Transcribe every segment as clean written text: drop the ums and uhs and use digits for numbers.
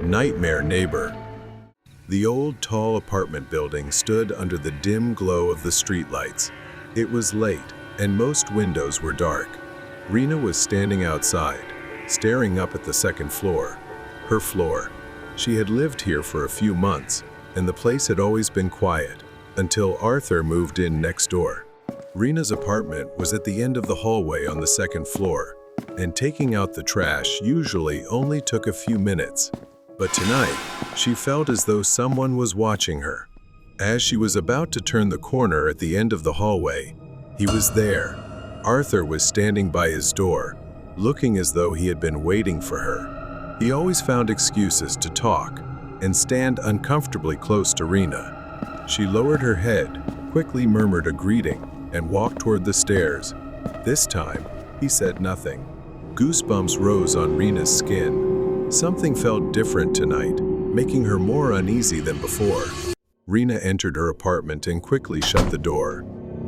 Nightmare Neighbor. The old, tall apartment building stood under the dim glow of the streetlights. It was late, and most windows were dark. Rena was standing outside, staring up at the second floor. Her floor. She had lived here for a few months, and the place had always been quiet, until Arthur moved in next door. Rena's apartment was at the end of the hallway on the second floor, and taking out the trash usually only took a few minutes. But tonight, she felt as though someone was watching her. As she was about to turn the corner at the end of the hallway, he was there. Arthur was standing by his door, looking as though he had been waiting for her. He always found excuses to talk and stand uncomfortably close to Rena. She lowered her head, quickly murmured a greeting, and walked toward the stairs. This time, he said nothing. Goosebumps rose on Rena's skin. Something felt different tonight, making her more uneasy than before. Rena entered her apartment and quickly shut the door.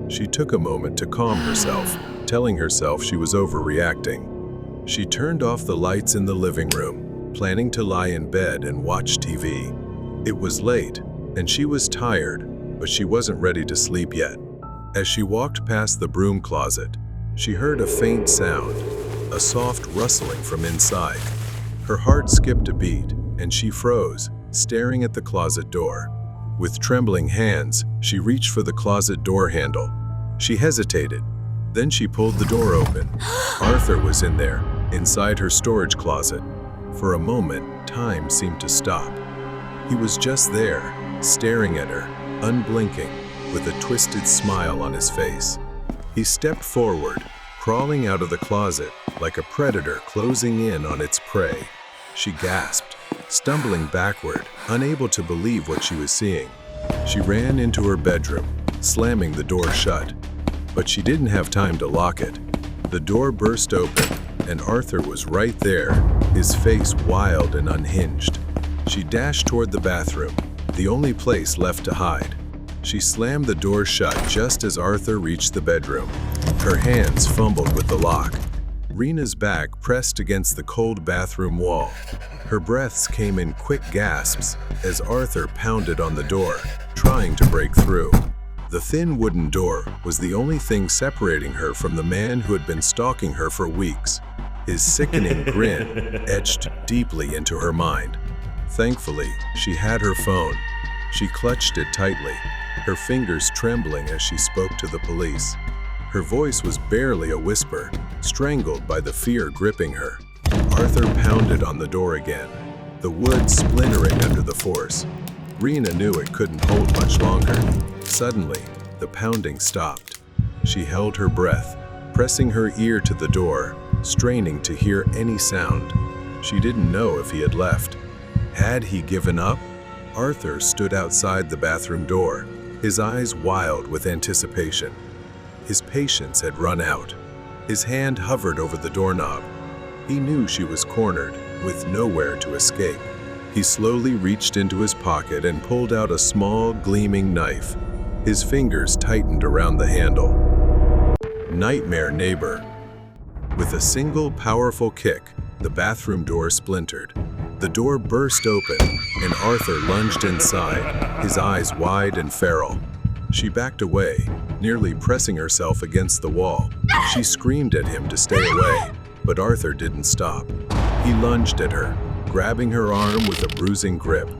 She took a moment to calm herself, telling herself she was overreacting. She turned off the lights in the living room, planning to lie in bed and watch TV. It was late, and she was tired, but she wasn't ready to sleep yet. As she walked past the broom closet, she heard a faint sound, a soft rustling from inside. Her heart skipped a beat, and she froze, staring at the closet door. With trembling hands, she reached for the closet door handle. She hesitated. Then she pulled the door open. Arthur was in there, inside her storage closet. For a moment, time seemed to stop. He was just there, staring at her, unblinking, with a twisted smile on his face. He stepped forward, crawling out of the closet like a predator closing in on its prey. She gasped, stumbling backward, unable to believe what she was seeing. She ran into her bedroom, slamming the door shut. But she didn't have time to lock it. The door burst open, and Arthur was right there, his face wild and unhinged. She dashed toward the bathroom, the only place left to hide. She slammed the door shut just as Arthur reached the bedroom. Her hands fumbled with the lock. Rena's back pressed against the cold bathroom wall. Her breaths came in quick gasps as Arthur pounded on the door, trying to break through. The thin wooden door was the only thing separating her from the man who had been stalking her for weeks. His sickening grin etched deeply into her mind. Thankfully, she had her phone. She clutched it tightly, her fingers trembling as she spoke to the police. Her voice was barely a whisper, strangled by the fear gripping her. Arthur pounded on the door again, the wood splintering under the force. Rena knew it couldn't hold much longer. Suddenly, the pounding stopped. She held her breath, pressing her ear to the door, straining to hear any sound. She didn't know if he had left. Had he given up? Arthur stood outside the bathroom door, his eyes wild with anticipation. His patience had run out. His hand hovered over the doorknob. He knew she was cornered, with nowhere to escape. He slowly reached into his pocket and pulled out a small, gleaming knife. His fingers tightened around the handle. Nightmare Neighbor. With a single powerful kick, the bathroom door splintered. The door burst open, and Arthur lunged inside, his eyes wide and feral. She backed away, nearly pressing herself against the wall. She screamed at him to stay away, but Arthur didn't stop. He lunged at her, grabbing her arm with a bruising grip.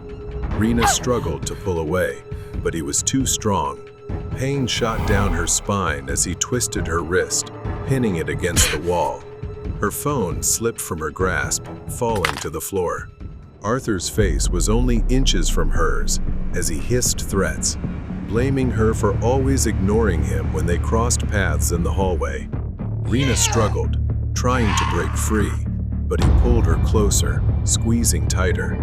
Rena struggled to pull away, but he was too strong. Pain shot down her spine as he twisted her wrist, pinning it against the wall. Her phone slipped from her grasp, falling to the floor. Arthur's face was only inches from hers as he hissed threats, blaming her for always ignoring him when they crossed paths in the hallway. Rena struggled, trying to break free, but he pulled her closer, squeezing tighter.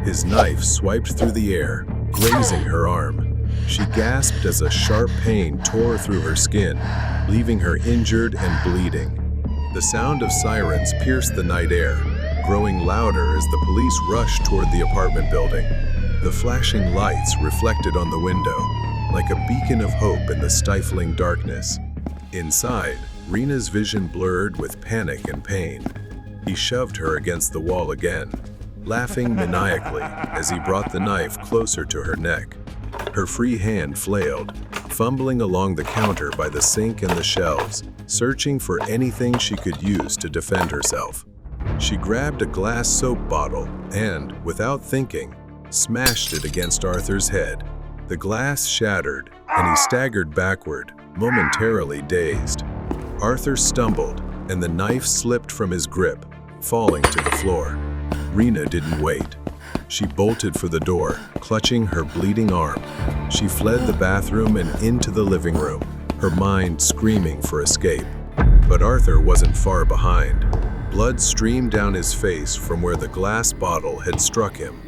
His knife swiped through the air, grazing her arm. She gasped as a sharp pain tore through her skin, leaving her injured and bleeding. The sound of sirens pierced the night air, growing louder as the police rushed toward the apartment building. The flashing lights reflected on the window, like a beacon of hope in the stifling darkness. Inside, Rena's vision blurred with panic and pain. He shoved her against the wall again. laughing maniacally as he brought the knife closer to her neck. Her free hand flailed, fumbling along the counter by the sink and the shelves, searching for anything she could use to defend herself. She grabbed a glass soap bottle and, without thinking, smashed it against Arthur's head. The glass shattered, and he staggered backward, momentarily dazed. Arthur stumbled, and the knife slipped from his grip, falling to the floor. Rena didn't wait. She bolted for the door, clutching her bleeding arm. She fled the bathroom and into the living room, her mind screaming for escape. But Arthur wasn't far behind. Blood streamed down his face from where the glass bottle had struck him.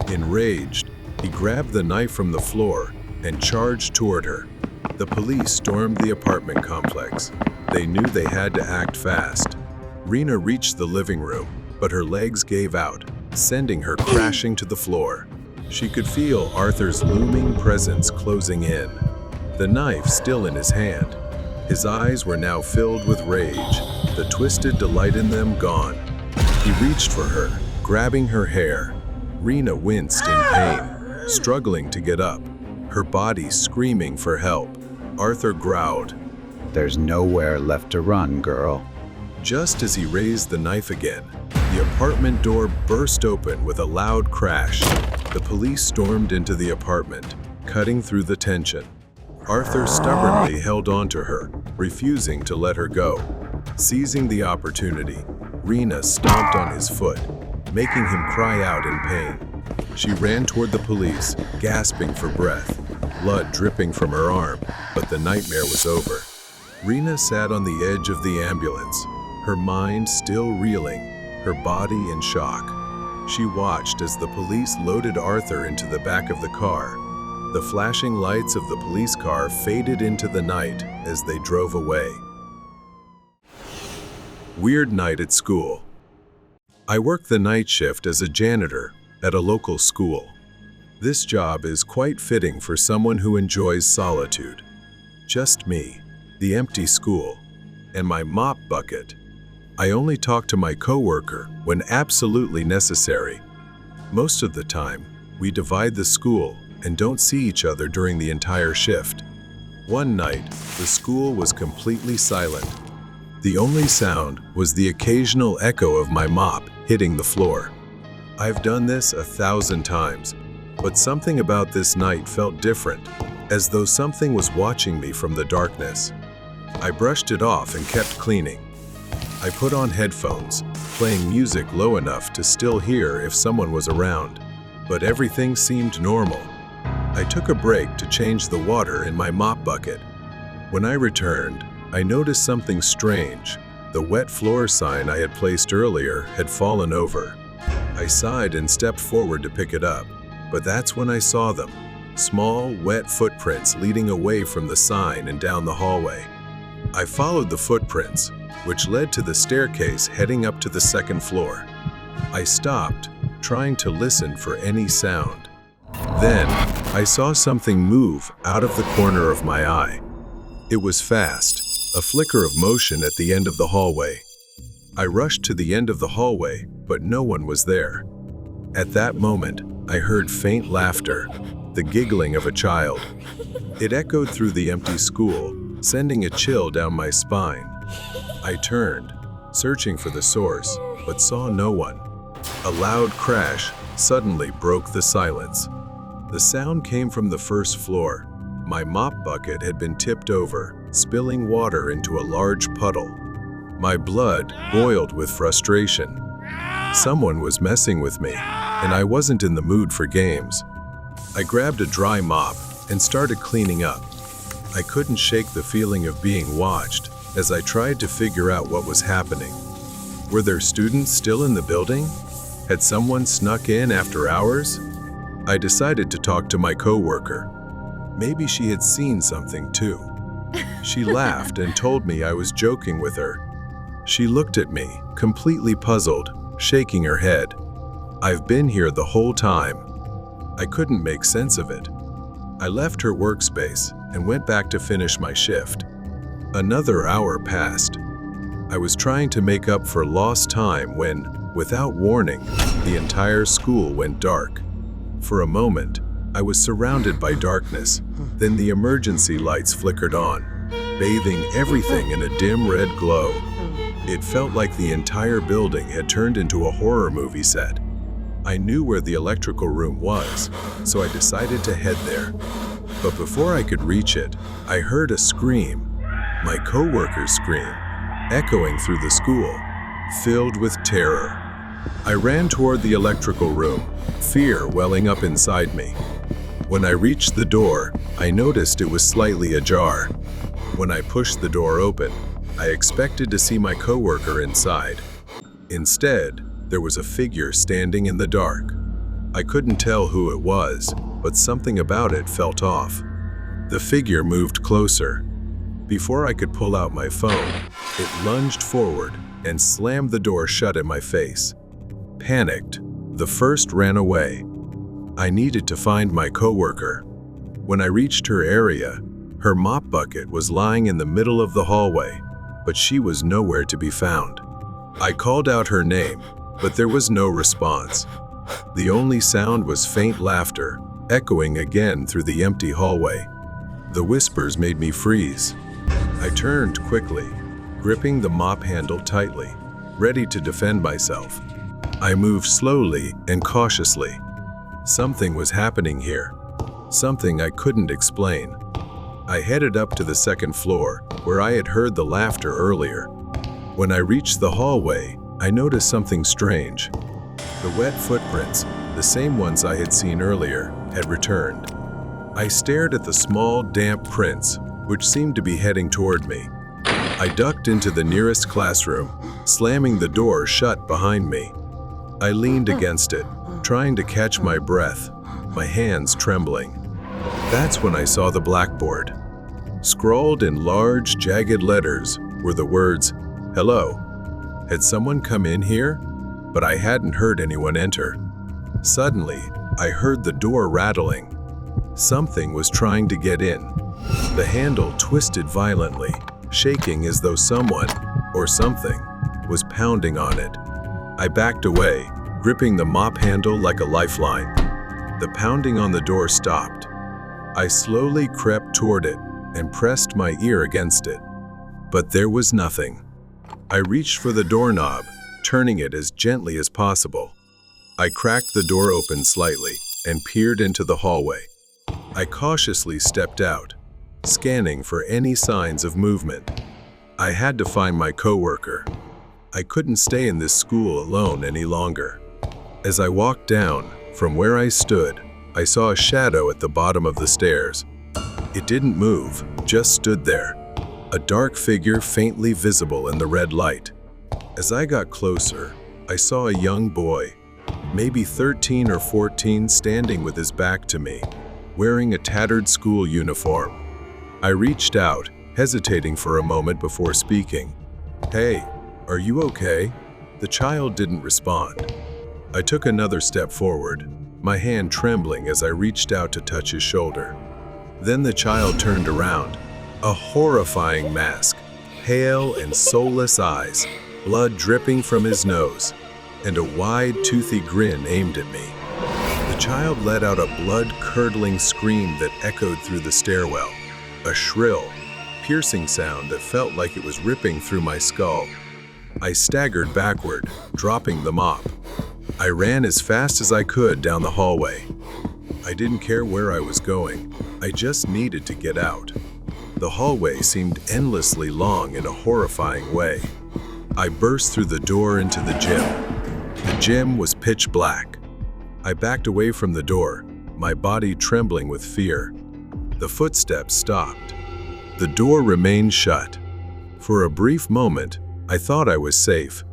Enraged, he grabbed the knife from the floor and charged toward her. The police stormed the apartment complex. They knew they had to act fast. Rena reached the living room, but her legs gave out, sending her crashing to the floor. She could feel Arthur's looming presence closing in, the knife still in his hand. His eyes were now filled with rage, the twisted delight in them gone. He reached for her, grabbing her hair. Rena winced in pain, struggling to get up, her body screaming for help. Arthur growled, "There's nowhere left to run, girl." Just as he raised the knife again, the apartment door burst open with a loud crash. The police stormed into the apartment, cutting through the tension. Arthur stubbornly held on to her, refusing to let her go. Seizing the opportunity, Rena stomped on his foot, making him cry out in pain. She ran toward the police, gasping for breath, blood dripping from her arm, but the nightmare was over. Rena sat on the edge of the ambulance, her mind still reeling, her body in shock. She watched as the police loaded Arthur into the back of the car. The flashing lights of the police car faded into the night as they drove away. Weird night at school. I work the night shift as a janitor at a local school. This job is quite fitting for someone who enjoys solitude. Just me, the empty school, and my mop bucket. I only talk to my coworker when absolutely necessary. Most of the time, we divide the school and don't see each other during the entire shift. One night, the school was completely silent. The only sound was the occasional echo of my mop hitting the floor. I've done this 1,000 times, but something about this night felt different, as though something was watching me from the darkness. I brushed it off and kept cleaning. I put on headphones, playing music low enough to still hear if someone was around, but everything seemed normal. I took a break to change the water in my mop bucket. When I returned, I noticed something strange. The wet floor sign I had placed earlier had fallen over. I sighed and stepped forward to pick it up, but that's when I saw them. Small, wet footprints leading away from the sign and down the hallway. I followed the footprints, which led to the staircase heading up to the second floor. I stopped, trying to listen for any sound. Then, I saw something move out of the corner of my eye. It was fast, a flicker of motion at the end of the hallway. I rushed to the end of the hallway, but no one was there. At that moment, I heard faint laughter, the giggling of a child. It echoed through the empty school, sending a chill down my spine. I turned, searching for the source, but saw no one. A loud crash suddenly broke the silence. The sound came from the first floor. My mop bucket had been tipped over, spilling water into a large puddle. My blood boiled with frustration. Someone was messing with me, and I wasn't in the mood for games. I grabbed a dry mop and started cleaning up. I couldn't shake the feeling of being watched as I tried to figure out what was happening. Were there students still in the building? Had someone snuck in after hours? I decided to talk to my coworker. Maybe she had seen something too. She laughed and told me I was joking with her. She looked at me, completely puzzled, shaking her head. I've been here the whole time. I couldn't make sense of it. I left her workspace and went back to finish my shift. Another hour passed. I was trying to make up for lost time when, Without warning, the entire school went dark. For a moment, I was surrounded by darkness. Then the emergency lights flickered on, bathing everything in a dim red glow. It felt like the entire building had turned into a horror movie set. I knew where the electrical room was, so I decided to head there. But before I could reach it, I heard a scream, my coworker's scream, echoing through the school, filled with terror. I ran toward the electrical room, fear welling up inside me. When I reached the door, I noticed it was slightly ajar. When I pushed the door open, I expected to see my coworker inside. Instead, there was a figure standing in the dark. I couldn't tell who it was, but something about it felt off. The figure moved closer. Before I could pull out my phone, it lunged forward and slammed the door shut in my face. Panicked, the first ran away. I needed to find my coworker. When I reached her area, her mop bucket was lying in the middle of the hallway, but she was nowhere to be found. I called out her name, but there was no response. The only sound was faint laughter, echoing again through the empty hallway. The whispers made me freeze. I turned quickly, gripping the mop handle tightly, ready to defend myself. I moved slowly and cautiously. Something was happening here, something I couldn't explain. I headed up to the second floor, where I had heard the laughter earlier. When I reached the hallway, I noticed something strange. The wet footprints, the same ones I had seen earlier, had returned. I stared at the small, damp prints, which seemed to be heading toward me. I ducked into the nearest classroom, slamming the door shut behind me. I leaned against it, trying to catch my breath, my hands trembling. That's when I saw the blackboard. Scrawled in large, jagged letters were the words, "Hello." Had someone come in here? But I hadn't heard anyone enter. Suddenly, I heard the door rattling. Something was trying to get in. The handle twisted violently, shaking as though someone, or something, was pounding on it. I backed away, gripping the mop handle like a lifeline. The pounding on the door stopped. I slowly crept toward it and pressed my ear against it. But there was nothing. I reached for the doorknob, turning it as gently as possible. I cracked the door open slightly and peered into the hallway. I cautiously stepped out, scanning for any signs of movement. I had to find my coworker. I couldn't stay in this school alone any longer. As I walked down, from where I stood, I saw a shadow at the bottom of the stairs. It didn't move, just stood there, a dark figure faintly visible in the red light. As I got closer, I saw a young boy, maybe 13 or 14, standing with his back to me, wearing a tattered school uniform. I reached out, hesitating for a moment before speaking. "Hey, are you okay?" The child didn't respond. I took another step forward, my hand trembling as I reached out to touch his shoulder. Then the child turned around, a horrifying mask, pale and soulless eyes, blood dripping from his nose, and a wide, toothy grin aimed at me. The child let out a blood-curdling scream that echoed through the stairwell, a shrill, piercing sound that felt like it was ripping through my skull. I staggered backward, dropping the mop. I ran as fast as I could down the hallway. I didn't care where I was going. I just needed to get out. The hallway seemed endlessly long in a horrifying way. I burst through the door into the gym. The gym was pitch black. I backed away from the door, my body trembling with fear. The footsteps stopped. The door remained shut. For a brief moment, I thought I was safe.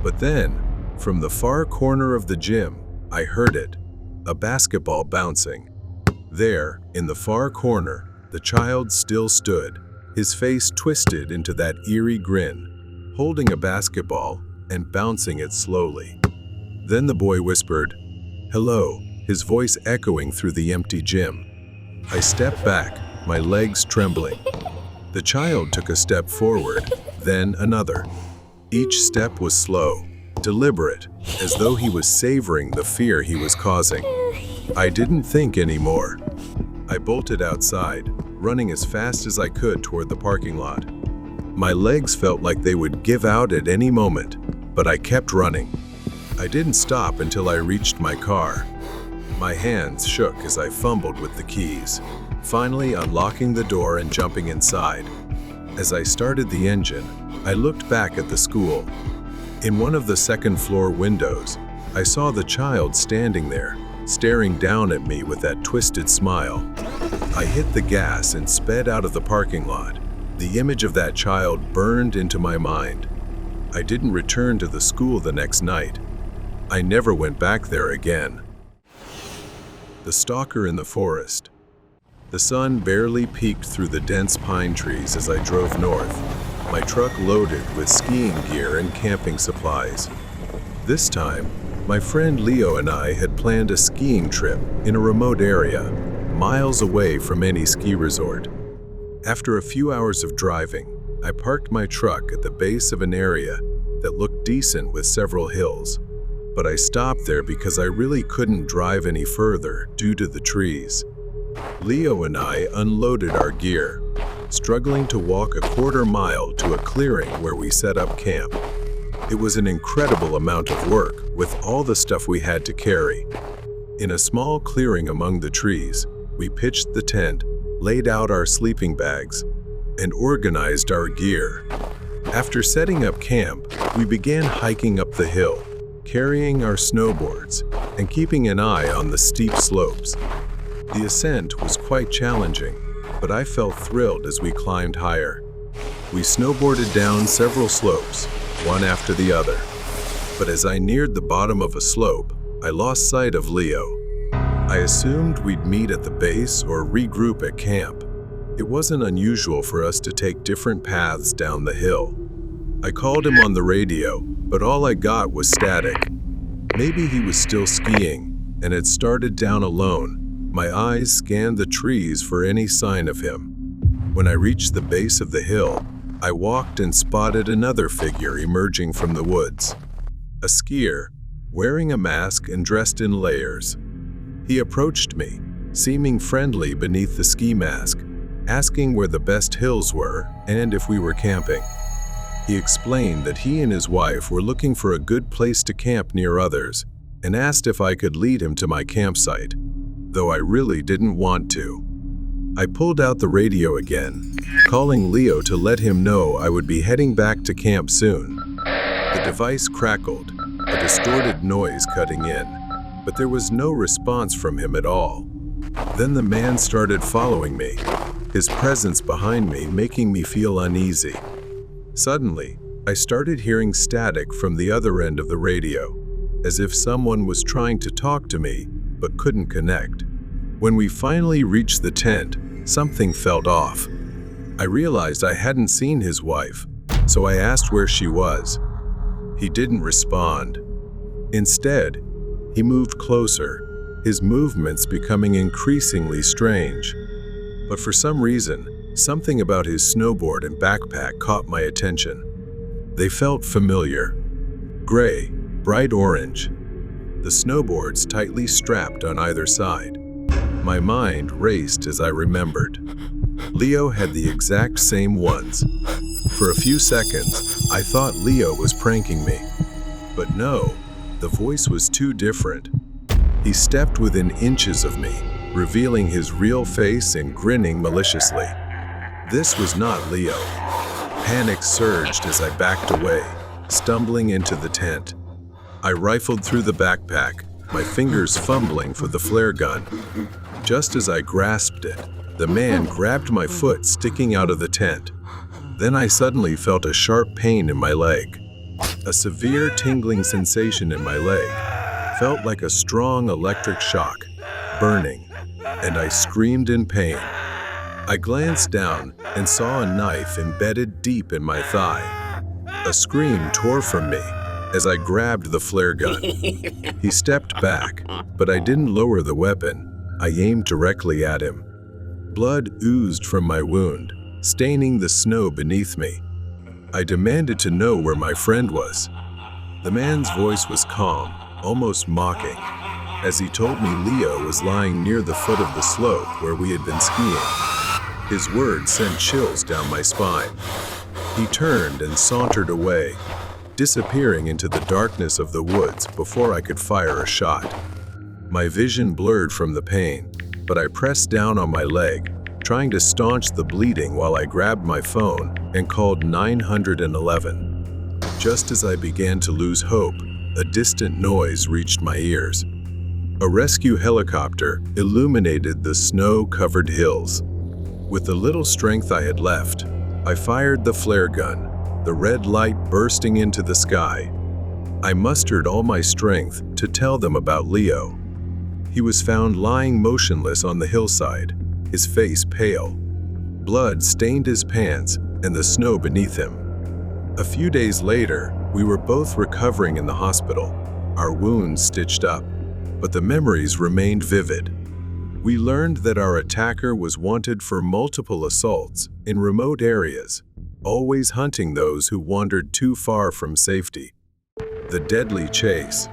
But then, from the far corner of the gym, I heard it, a basketball bouncing. There, in the far corner, the child still stood, his face twisted into that eerie grin, holding a basketball and bouncing it slowly. Then the boy whispered, "Hello," his voice echoing through the empty gym. I stepped back, my legs trembling. The child took a step forward, then another. Each step was slow, deliberate, as though he was savoring the fear he was causing. I didn't think anymore. I bolted outside, running as fast as I could toward the parking lot. My legs felt like they would give out at any moment, but I kept running. I didn't stop until I reached my car. My hands shook as I fumbled with the keys, finally unlocking the door and jumping inside. As I started the engine, I looked back at the school. In one of the second-floor windows, I saw the child standing there, staring down at me with that twisted smile. I hit the gas and sped out of the parking lot. The image of that child burned into my mind. I didn't return to the school the next night. I never went back there again. The stalker in the forest. The sun barely peeked through the dense pine trees as I drove north, my truck loaded with skiing gear and camping supplies. This time, my friend Leo and I had planned a skiing trip in a remote area, miles away from any ski resort. After a few hours of driving, I parked my truck at the base of an area that looked decent with several hills. But I stopped there because I really couldn't drive any further due to the trees. Leo and I unloaded our gear, struggling to walk a quarter-mile to a clearing where we set up camp. It was an incredible amount of work with all the stuff we had to carry. In a small clearing among the trees, we pitched the tent, laid out our sleeping bags, and organized our gear. After setting up camp, we began hiking up the hill, carrying our snowboards and keeping an eye on the steep slopes. The ascent was quite challenging, but I felt thrilled as we climbed higher. We snowboarded down several slopes, one after the other. But as I neared the bottom of a slope, I lost sight of Leo. I assumed we'd meet at the base or regroup at camp. It wasn't unusual for us to take different paths down the hill. I called him on the radio, but all I got was static. Maybe he was still skiing and had started down alone. My eyes scanned the trees for any sign of him. When I reached the base of the hill, I walked and spotted another figure emerging from the woods. A skier, wearing a mask and dressed in layers. He approached me, seeming friendly beneath the ski mask, asking where the best hills were and if we were camping. He explained that he and his wife were looking for a good place to camp near others and asked if I could lead him to my campsite, though I really didn't want to. I pulled out the radio again, calling Leo to let him know I would be heading back to camp soon. The device crackled, a distorted noise cutting in, but there was no response from him at all. Then the man started following me, his presence behind me making me feel uneasy. Suddenly, I started hearing static from the other end of the radio, as if someone was trying to talk to me but couldn't connect. When we finally reached the tent, something felt off. I realized I hadn't seen his wife, so I asked where she was. He didn't respond. Instead, he moved closer, his movements becoming increasingly strange. But for some reason, something about his snowboard and backpack caught my attention. They felt familiar. Gray, bright orange. The snowboards tightly strapped on either side. My mind raced as I remembered. Leo had the exact same ones. For a few seconds, I thought Leo was pranking me. But no, the voice was too different. He stepped within inches of me, revealing his real face and grinning maliciously. This was not Leo. Panic surged as I backed away, stumbling into the tent. I rifled through the backpack, my fingers fumbling for the flare gun. Just as I grasped it, the man grabbed my foot sticking out of the tent. Then I suddenly felt a sharp pain in my leg. A severe tingling sensation in my leg felt like a strong electric shock, burning, and I screamed in pain. I glanced down and saw a knife embedded deep in my thigh. A scream tore from me as I grabbed the flare gun. He stepped back, but I didn't lower the weapon. I aimed directly at him. Blood oozed from my wound, staining the snow beneath me. I demanded to know where my friend was. The man's voice was calm, almost mocking, as he told me Leo was lying near the foot of the slope where we had been skiing. His words sent chills down my spine. He turned and sauntered away, disappearing into the darkness of the woods before I could fire a shot. My vision blurred from the pain, but I pressed down on my leg, trying to staunch the bleeding while I grabbed my phone and called 911. Just as I began to lose hope, a distant noise reached my ears. A rescue helicopter illuminated the snow-covered hills. With the little strength I had left, I fired the flare gun, the red light bursting into the sky. I mustered all my strength to tell them about Leo. He was found lying motionless on the hillside, his face pale. Blood stained his pants and the snow beneath him. A few days later, we were both recovering in the hospital, our wounds stitched up, but the memories remained vivid. We learned that our attacker was wanted for multiple assaults in remote areas, always hunting those who wandered too far from safety. The deadly chase.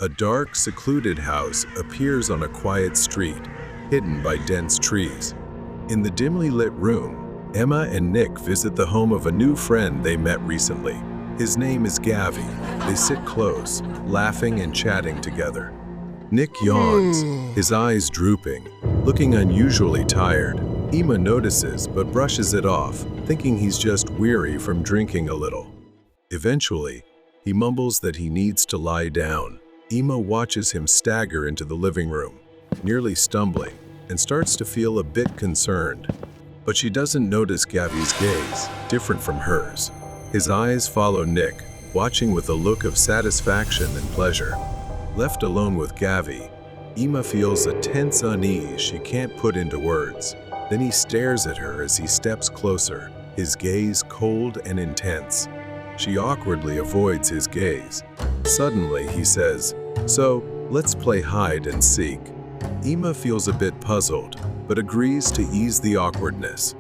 A dark, secluded house appears on a quiet street, hidden by dense trees. In the dimly lit room, Emma and Nick visit the home of a new friend they met recently. His name is Gavi. They sit close, laughing and chatting together. Nick yawns, his eyes drooping, looking unusually tired. Emma notices but brushes it off, thinking he's just weary from drinking a little. Eventually, he mumbles that he needs to lie down. Emma watches him stagger into the living room, nearly stumbling, and starts to feel a bit concerned. But she doesn't notice Gavi's gaze, different from hers. His eyes follow Nick, watching with a look of satisfaction and pleasure. Left alone with Gavi, Emma feels a tense unease she can't put into words. Then he stares at her as he steps closer, his gaze cold and intense. She awkwardly avoids his gaze. Suddenly, he says, "So, let's play hide and seek." Emma feels a bit puzzled, but agrees to ease the awkwardness.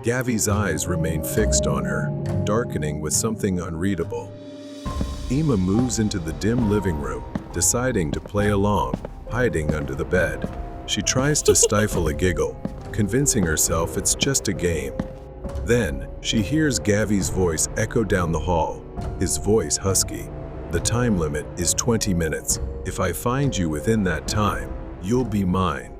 Gavi's eyes remain fixed on her, darkening with something unreadable. Emma moves into the dim living room, deciding to play along, hiding under the bed. She tries to stifle a giggle, convincing herself it's just a game. Then, she hears Gavi's voice echo down the hall, his voice husky. "The time limit is 20 minutes. If I find you within that time, you'll be mine."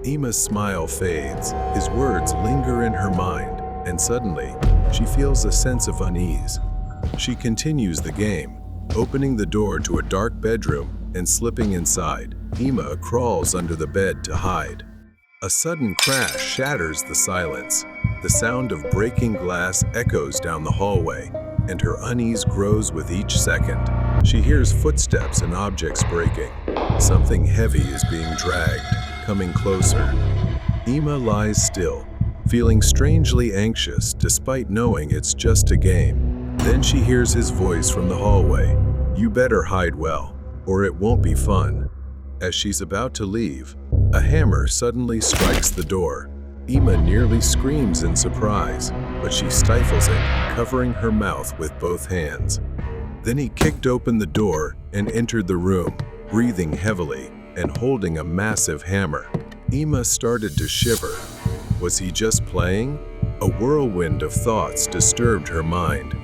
Emma's smile fades, his words linger in her mind, and suddenly, she feels a sense of unease. She continues the game, opening the door to a dark bedroom and slipping inside. Emma crawls under the bed to hide. A sudden crash shatters the silence. The sound of breaking glass echoes down the hallway, and her unease grows with each second. She hears footsteps and objects breaking. Something heavy is being dragged, coming closer. Emma lies still, feeling strangely anxious despite knowing it's just a game. Then she hears his voice from the hallway. "You better hide well, or it won't be fun." As she's about to leave, a hammer suddenly strikes the door. Emma nearly screams in surprise, but she stifles it, covering her mouth with both hands. Then he kicked open the door and entered the room, breathing heavily and holding a massive hammer. Emma started to shiver. Was he just playing? A whirlwind of thoughts disturbed her mind.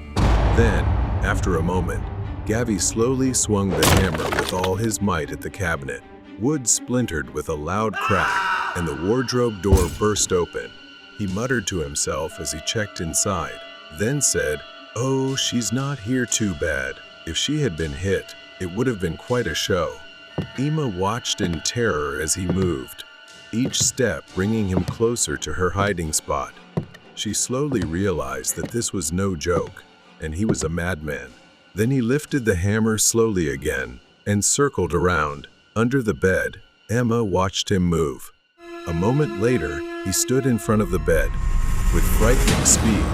Then, after a moment, Gavi slowly swung the hammer with all his might at the cabinet. Wood splintered with a loud crack, and the wardrobe door burst open. He muttered to himself as he checked inside, then said, "Oh, she's not here too bad. If she had been hit, it would have been quite a show." Emma watched in terror as he moved, each step bringing him closer to her hiding spot. She slowly realized that this was no joke, and he was a madman. Then he lifted the hammer slowly again and circled around. Under the bed, Emma watched him move. A moment later, he stood in front of the bed. With frightening speed,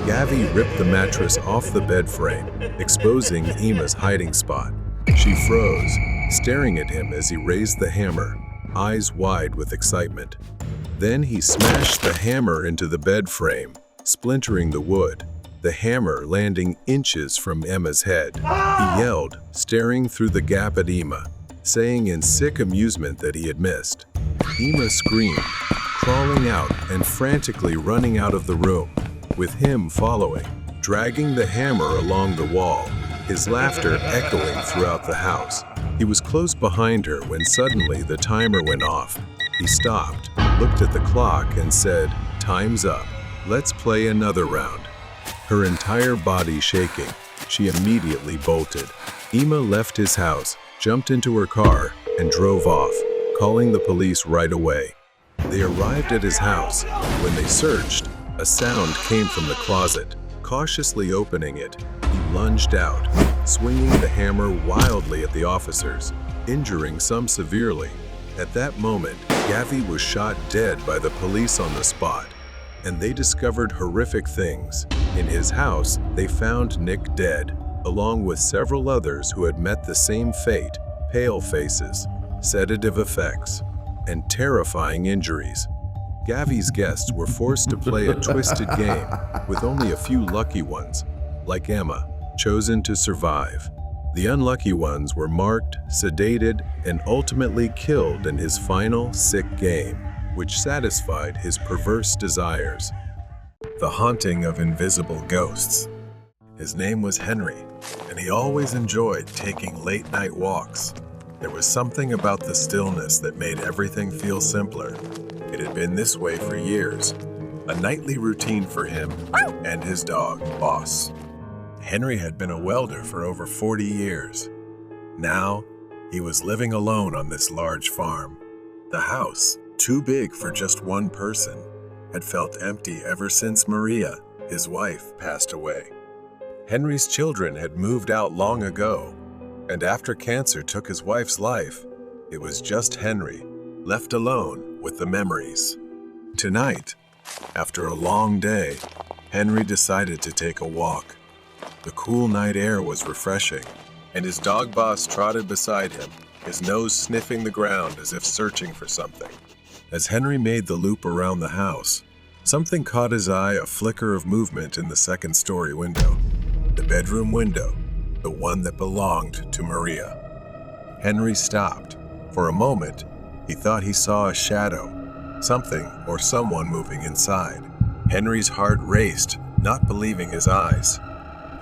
Gavi ripped the mattress off the bed frame, exposing Emma's hiding spot. She froze, staring at him as he raised the hammer, eyes wide with excitement. Then he smashed the hammer into the bed frame, splintering the wood. the hammer landing inches from Emma's head. He yelled, staring through the gap at Emma, saying in sick amusement that he had missed. Emma screamed, crawling out and frantically running out of the room, with him following, dragging the hammer along the wall, his laughter echoing throughout the house. He was close behind her when suddenly the timer went off. He stopped, looked at the clock, and said, "Time's up. Let's play another round." Her entire body shaking, she immediately bolted. Emma left his house, jumped into her car, and drove off, calling the police right away. They arrived at his house. When they searched, a sound came from the closet. Cautiously opening it, he lunged out, swinging the hammer wildly at the officers, injuring some severely. At that moment, Gavi was shot dead by the police on the spot, and they discovered horrific things. In his house, they found Nick dead, along with several others who had met the same fate: pale faces, sedative effects, and terrifying injuries. Gavi's guests were forced to play a twisted game, with only a few lucky ones, like Emma, chosen to survive. The unlucky ones were marked, sedated, and ultimately killed in his final sick game, which satisfied his perverse desires. The haunting of invisible ghosts. His name was Henry, and he always enjoyed taking late-night walks. There was something about the stillness that made everything feel simpler. It had been this way for years, a nightly routine for him and his dog, Boss. Henry had been a welder for over 40 years. Now, he was living alone on this large farm. The house, too big for just one person, had felt empty ever since Maria, his wife, passed away. Henry's children had moved out long ago, and after cancer took his wife's life, it was just Henry, left alone with the memories. Tonight, after a long day, Henry decided to take a walk. The cool night air was refreshing, and his dog Boss trotted beside him, his nose sniffing the ground as if searching for something. As Henry made the loop around the house, something caught his eye: a flicker of movement in the second-story window. The bedroom window, the one that belonged to Maria. Henry stopped. For a moment, he thought he saw a shadow, something or someone moving inside. Henry's heart raced, not believing his eyes.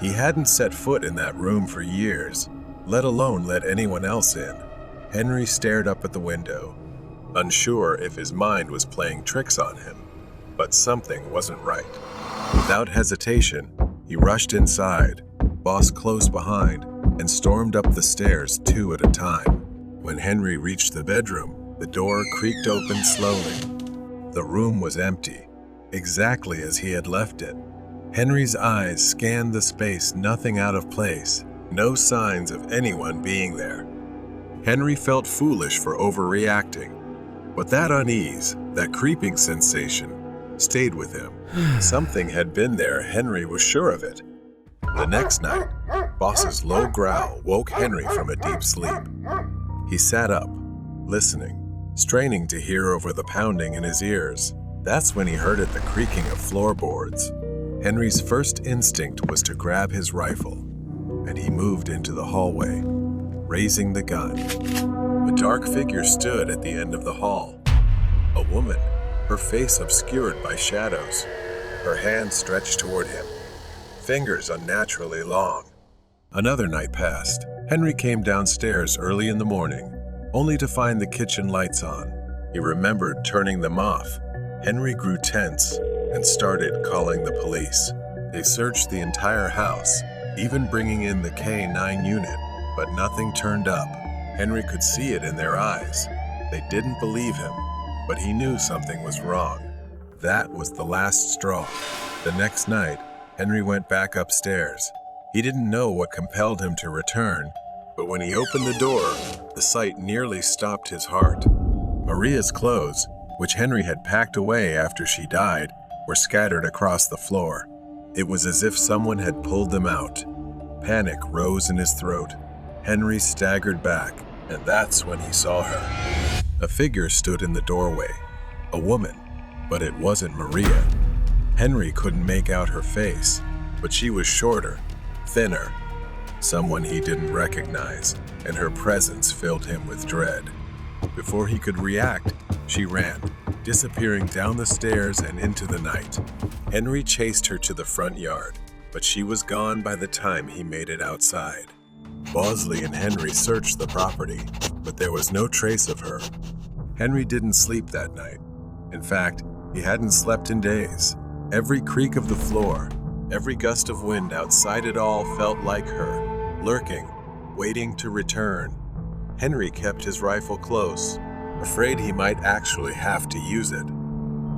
He hadn't set foot in that room for years, let alone let anyone else in. Henry stared up at the window, unsure if his mind was playing tricks on him, but something wasn't right. Without hesitation, he rushed inside, Boss close behind, and stormed up the stairs 2 at a time. When Henry reached the bedroom, the door creaked open slowly. The room was empty, exactly as he had left it. Henry's eyes scanned the space, nothing out of place, no signs of anyone being there. Henry felt foolish for overreacting, but that unease, that creeping sensation, stayed with him. Something had been there, Henry was sure of it. The next night, Boss's low growl woke Henry from a deep sleep. He sat up, listening, straining to hear over the pounding in his ears. That's when he heard the creaking of floorboards. Henry's first instinct was to grab his rifle, and he moved into the hallway, raising the gun. A dark figure stood at the end of the hall. A woman, her face obscured by shadows, her hand stretched toward him, fingers unnaturally long. Another night passed. Henry came downstairs early in the morning, only to find the kitchen lights on. He remembered turning them off. Henry grew tense and started calling the police. They searched the entire house, even bringing in the K-9 unit, but nothing turned up. Henry could see it in their eyes. They didn't believe him, but he knew something was wrong. That was the last straw. The next night, Henry went back upstairs. He didn't know what compelled him to return, but when he opened the door, the sight nearly stopped his heart. Maria's clothes, which Henry had packed away after she died, were scattered across the floor. It was as if someone had pulled them out. Panic rose in his throat. Henry staggered back, and that's when he saw her. A figure stood in the doorway. A woman, but it wasn't Maria. Henry couldn't make out her face. but she was shorter, thinner, someone he didn't recognize, and her presence filled him with dread. Before he could react, she ran, disappearing down the stairs and into the night. Henry chased her to the front yard, but she was gone by the time he made it outside. Bosley and Henry searched the property, but there was no trace of her. Henry didn't sleep that night. In fact, he hadn't slept in days. Every creak of the floor, every gust of wind outside it all felt like her, lurking, waiting to return. Henry kept his rifle close, afraid he might actually have to use it.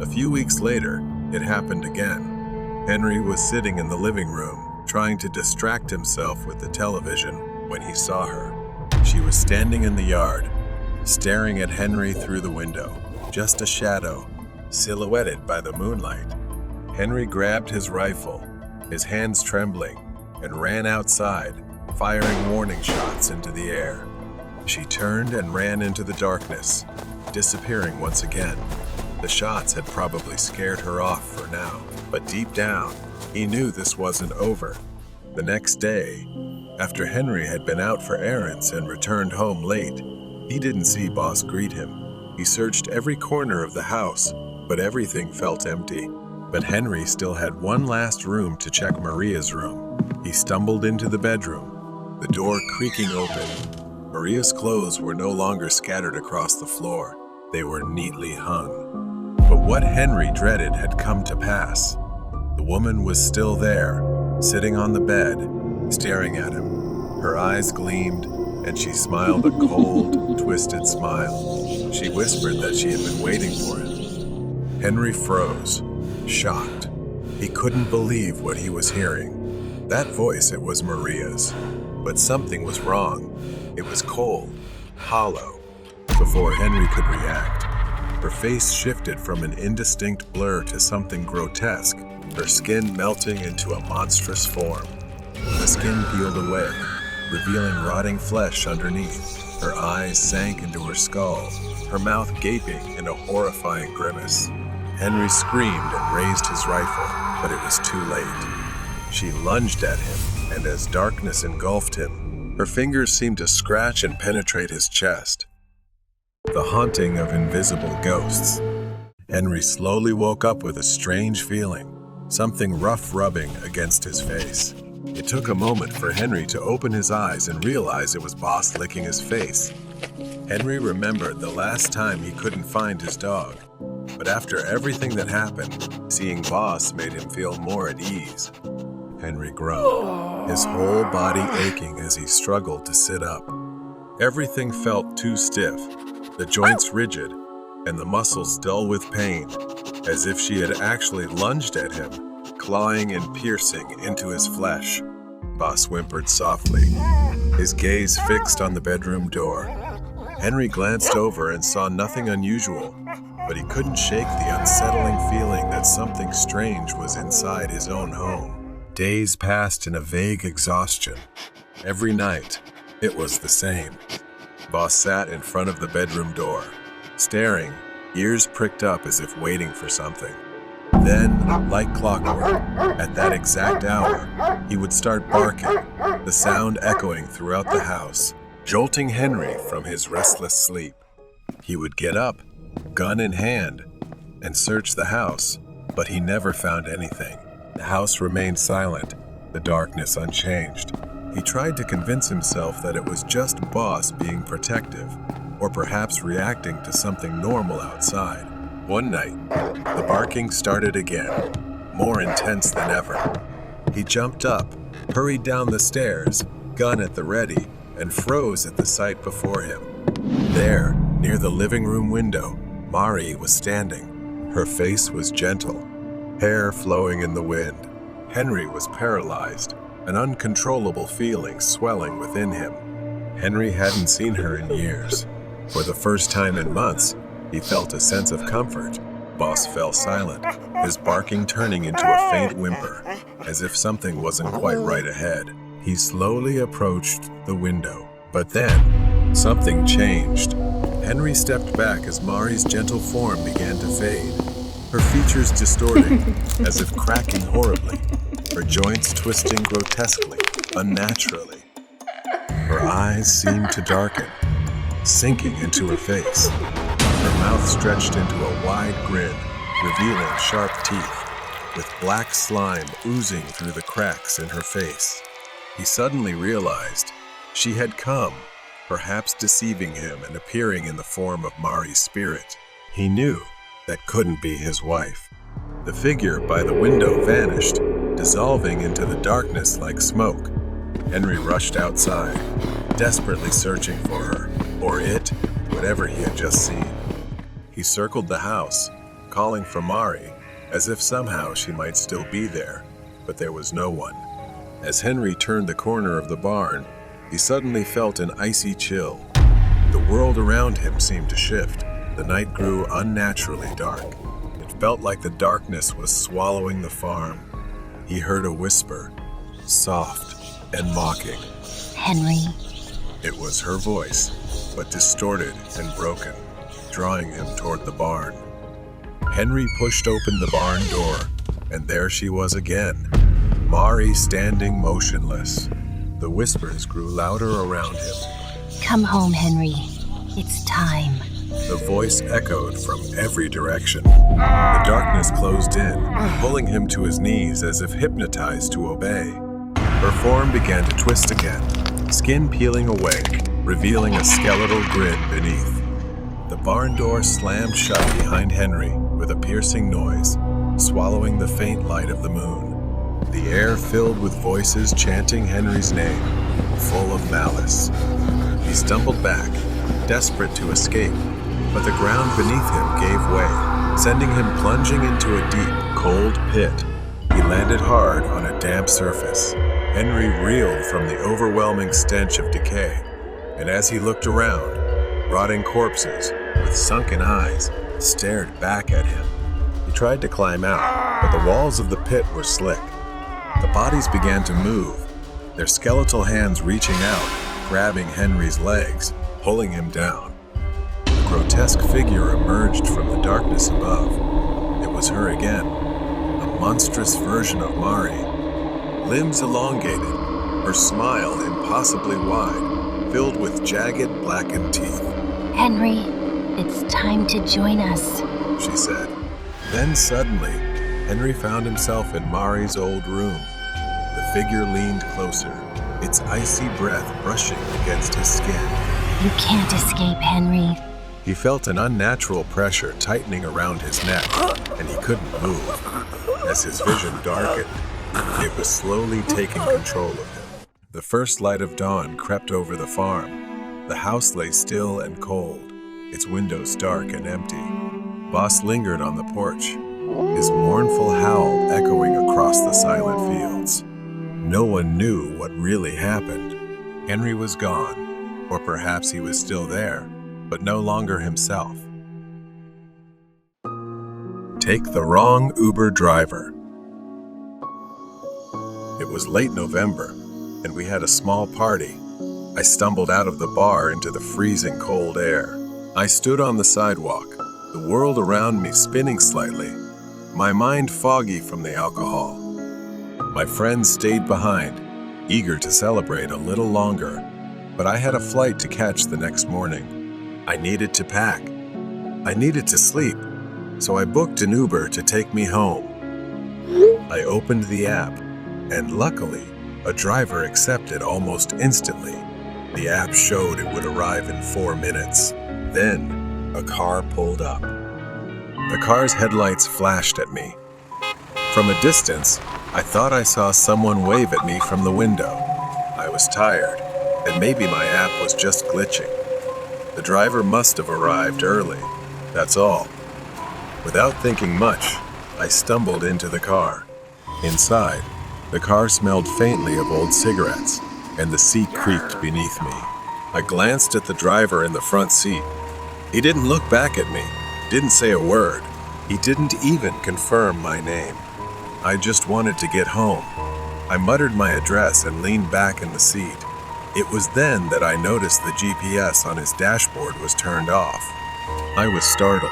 A few weeks later, it happened again. Henry was sitting in the living room, trying to distract himself with the television when he saw her. She was standing in the yard, staring at Henry through the window, just a shadow, silhouetted by the moonlight. Henry grabbed his rifle, his hands trembling, and ran outside, firing warning shots into the air. She turned and ran into the darkness, disappearing once again. The shots had probably scared her off for now, but deep down, he knew this wasn't over. The next day, after Henry had been out for errands and returned home late, he didn't see Boss greet him. He searched every corner of the house, but everything felt empty. But Henry still had one last room to check, Maria's room. He stumbled into the bedroom, the door creaking open. Maria's clothes were no longer scattered across the floor. They were neatly hung. But what Henry dreaded had come to pass. The woman was still there, sitting on the bed, staring at him. Her eyes gleamed, and she smiled a cold, twisted smile. She whispered that she had been waiting for him. Henry froze, shocked. He couldn't believe what he was hearing. That voice, it was Maria's. But something was wrong. It was cold, hollow. Before Henry could react, her face shifted from an indistinct blur to something grotesque, her skin melting into a monstrous form. The skin peeled away, revealing rotting flesh underneath. Her eyes sank into her skull, her mouth gaping in a horrifying grimace. Henry screamed and raised his rifle, but it was too late. She lunged at him, and as darkness engulfed him, her fingers seemed to scratch and penetrate his chest. The haunting of invisible ghosts. Henry slowly woke up with a strange feeling, something rough rubbing against his face. It took a moment for Henry to open his eyes and realize it was Boss licking his face. Henry remembered the last time he couldn't find his dog, but after everything that happened, seeing Boss made him feel more at ease. Henry groaned, his whole body aching as he struggled to sit up. Everything felt too stiff, the joints rigid, and the muscles dull with pain, as if she had actually lunged at him, clawing and piercing into his flesh. Boss whimpered softly, his gaze fixed on the bedroom door. Henry glanced over and saw nothing unusual, but he couldn't shake the unsettling feeling that something strange was inside his own home. Days passed in a vague exhaustion. Every night, it was the same. Boss sat in front of the bedroom door, staring, ears pricked up as if waiting for something. Then, like clockwork, at that exact hour, he would start barking, the sound echoing throughout the house, jolting Henry from his restless sleep. He would get up, gun in hand, and search the house, but he never found anything. The house remained silent, the darkness unchanged. He tried to convince himself that it was just Boss being protective, or perhaps reacting to something normal outside. One night, the barking started again, more intense than ever. He jumped up, hurried down the stairs, gun at the ready, and froze at the sight before him. There, near the living room window, Mari was standing. Her face was gentle, hair flowing in the wind. Henry was paralyzed, an uncontrollable feeling swelling within him. Henry hadn't seen her in years. For the first time in months, he felt a sense of comfort. Boss fell silent, his barking turning into a faint whimper, as if something wasn't quite right ahead. He slowly approached the window, but then something changed. Henry stepped back as Mari's gentle form began to fade, her features distorting, as if cracking horribly. her joints twisting grotesquely, unnaturally. Her eyes seemed to darken, sinking into her face. Her mouth stretched into a wide grin, revealing sharp teeth, with black slime oozing through the cracks in her face. He suddenly realized she had come, perhaps deceiving him and appearing in the form of Mari's spirit. He knew that couldn't be his wife. The figure by the window vanished, dissolving into the darkness like smoke. Henry rushed outside, desperately searching for her, or it, whatever he had just seen. He circled the house, calling for Mari, as if somehow she might still be there, but there was no one. As Henry turned the corner of the barn, he suddenly felt an icy chill. The world around him seemed to shift. The night grew unnaturally dark. It felt like the darkness was swallowing the farm. He heard a whisper, soft and mocking. Henry. It was her voice, but distorted and broken, drawing him toward the barn. Henry pushed open the barn door, and there she was again, Mari standing motionless. The whispers grew louder around him. Come home, Henry. It's time. The voice echoed from every direction. The darkness closed in, pulling him to his knees as if hypnotized to obey. Her form began to twist again, skin peeling away, revealing a skeletal grin beneath. The barn door slammed shut behind Henry with a piercing noise, swallowing the faint light of the moon. The air filled with voices chanting Henry's name, full of malice. He stumbled back, desperate to escape, but the ground beneath him gave way, sending him plunging into a deep, cold pit. He landed hard on a damp surface. Henry reeled from the overwhelming stench of decay, and as he looked around, rotting corpses, with sunken eyes, stared back at him. He tried to climb out, but the walls of the pit were slick. The bodies began to move, their skeletal hands reaching out, grabbing Henry's legs, pulling him down. A grotesque figure emerged from the darkness above. It was her again, a monstrous version of Mari. Limbs elongated, her smile impossibly wide, filled with jagged, blackened teeth. Henry, it's time to join us, she said. Then suddenly, Henry found himself in Mari's old room. The figure leaned closer, its icy breath brushing against his skin. You can't escape, Henry. He felt an unnatural pressure tightening around his neck, and he couldn't move. As his vision darkened, it was slowly taking control of him. The first light of dawn crept over the farm. The house lay still and cold, its windows dark and empty. Boss lingered on the porch, his mournful howl echoing across the silent fields. No one knew what really happened. Henry was gone, or perhaps he was still there, but no longer himself. Take the wrong Uber driver. It was late November, and we had a small party. I stumbled out of the bar into the freezing cold air. I stood on the sidewalk, the world around me spinning slightly, my mind foggy from the alcohol. My friends stayed behind, eager to celebrate a little longer, but I had a flight to catch the next morning. I needed to pack. I needed to sleep, so I booked an Uber to take me home. I opened the app, and luckily, a driver accepted almost instantly. The app showed it would arrive in 4 minutes. Then, a car pulled up. The car's headlights flashed at me. From a distance, I thought I saw someone wave at me from the window. I was tired, and maybe my app was just glitching. The driver must have arrived early, that's all. Without thinking much, I stumbled into the car. Inside, the car smelled faintly of old cigarettes, and the seat creaked beneath me. I glanced at the driver in the front seat. He didn't look back at me, didn't say a word. He didn't even confirm my name. I just wanted to get home. I muttered my address and leaned back in the seat. It was then that I noticed the GPS on his dashboard was turned off. I was startled.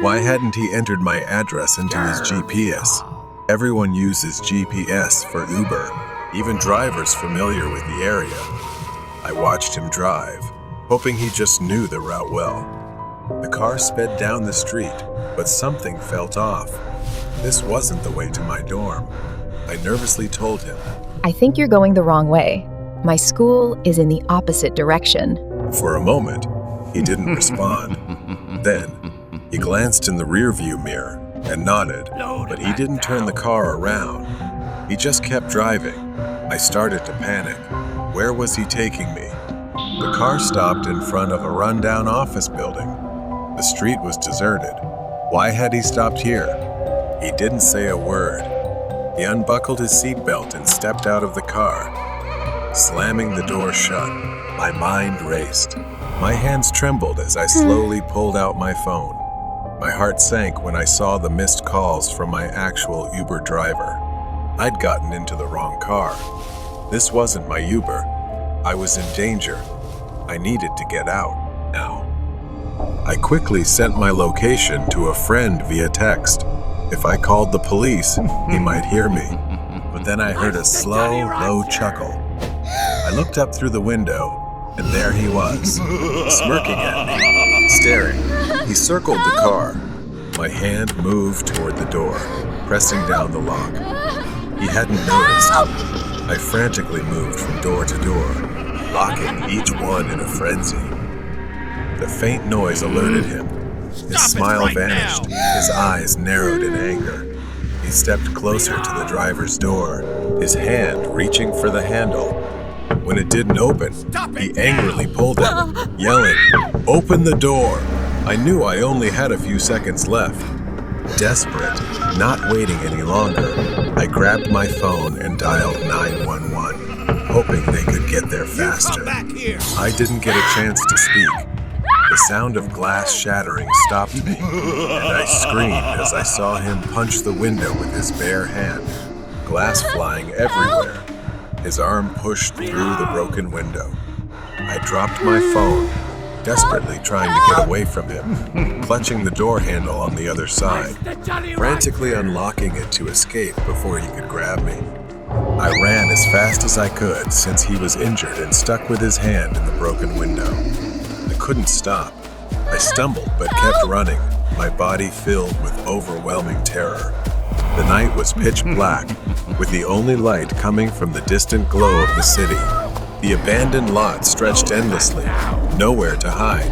Why hadn't he entered my address into his GPS? Everyone uses GPS for Uber, even drivers familiar with the area. I watched him drive, hoping he just knew the route well. The car sped down the street, but something felt off. This wasn't the way to my dorm. I nervously told him. I think you're going the wrong way. My school is in the opposite direction. For a moment, he didn't respond. Then, he glanced in the rearview mirror and nodded, but he didn't turn the car around. He just kept driving. I started to panic. Where was he taking me? The car stopped in front of a rundown office building. The street was deserted. Why had he stopped here? He didn't say a word. He unbuckled his seatbelt and stepped out of the car. Slamming the door shut, my mind raced. My hands trembled as I slowly pulled out my phone. My heart sank when I saw the missed calls from my actual Uber driver. I'd gotten into the wrong car. This wasn't my Uber. I was in danger. I needed to get out now. I quickly sent my location to a friend via text. If I called the police, he might hear me. But then I heard a slow, low chuckle. I looked up through the window, and there he was, smirking at me, staring. He circled the car. My hand moved toward the door, pressing down the lock. He hadn't noticed. I frantically moved from door to door, locking each one in a frenzy. The faint noise alerted him. His smile vanished. His eyes narrowed in anger. He stepped closer to the driver's door, his hand reaching for the handle. When it didn't open, he angrily pulled at it, yelling, "Open the door!" I knew I only had a few seconds left. Desperate, not waiting any longer, I grabbed my phone and dialed 911, hoping they could get there faster. I didn't get a chance to speak. The sound of glass shattering stopped me, and I screamed as I saw him punch the window with his bare hand, glass flying everywhere. His arm pushed through the broken window. I dropped my phone, desperately trying to get away from him, clutching the door handle on the other side, frantically unlocking it to escape before he could grab me. I ran as fast as I could since he was injured and stuck with his hand in the broken window. I couldn't stop. I stumbled but kept running, my body filled with overwhelming terror. The night was pitch black, with the only light coming from the distant glow of the city. The abandoned lot stretched endlessly, nowhere to hide.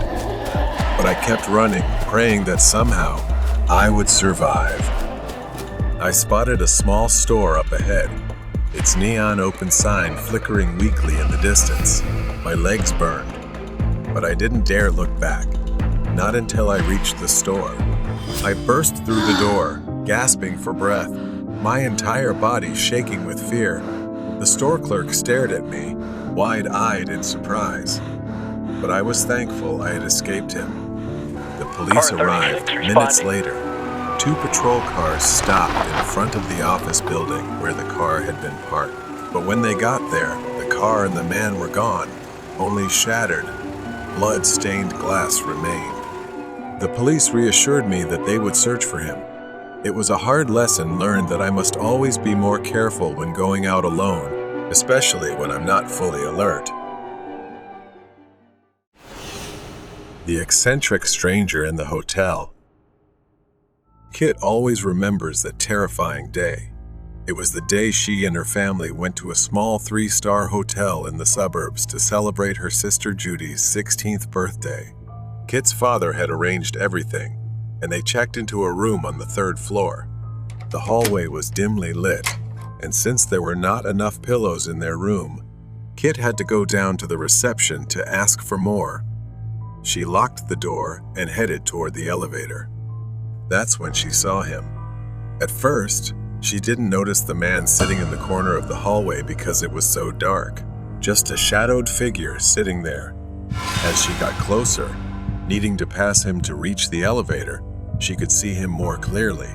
But I kept running, praying that somehow I would survive. I spotted a small store up ahead, its neon open sign flickering weakly in the distance. My legs burned, but I didn't dare look back, not until I reached the store. I burst through the door, gasping for breath, my entire body shaking with fear. The store clerk stared at me, wide-eyed in surprise. But I was thankful I had escaped him. The police arrived minutes later. 2 patrol cars stopped in front of the office building where the car had been parked. But when they got there, the car and the man were gone. Only shattered, blood-stained glass remained. The police reassured me that they would search for him. It was a hard lesson learned that I must always be more careful when going out alone, especially when I'm not fully alert. The eccentric stranger in the hotel. Kit always remembers that terrifying day. It was the day she and her family went to a small 3-star hotel in the suburbs to celebrate her sister Judy's 16th birthday. Kit's father had arranged everything, and they checked into a room on the 3rd floor. The hallway was dimly lit, and since there were not enough pillows in their room, Kit had to go down to the reception to ask for more. She locked the door and headed toward the elevator. That's when she saw him. At first, she didn't notice the man sitting in the corner of the hallway because it was so dark, just a shadowed figure sitting there. As she got closer, needing to pass him to reach the elevator, she could see him more clearly.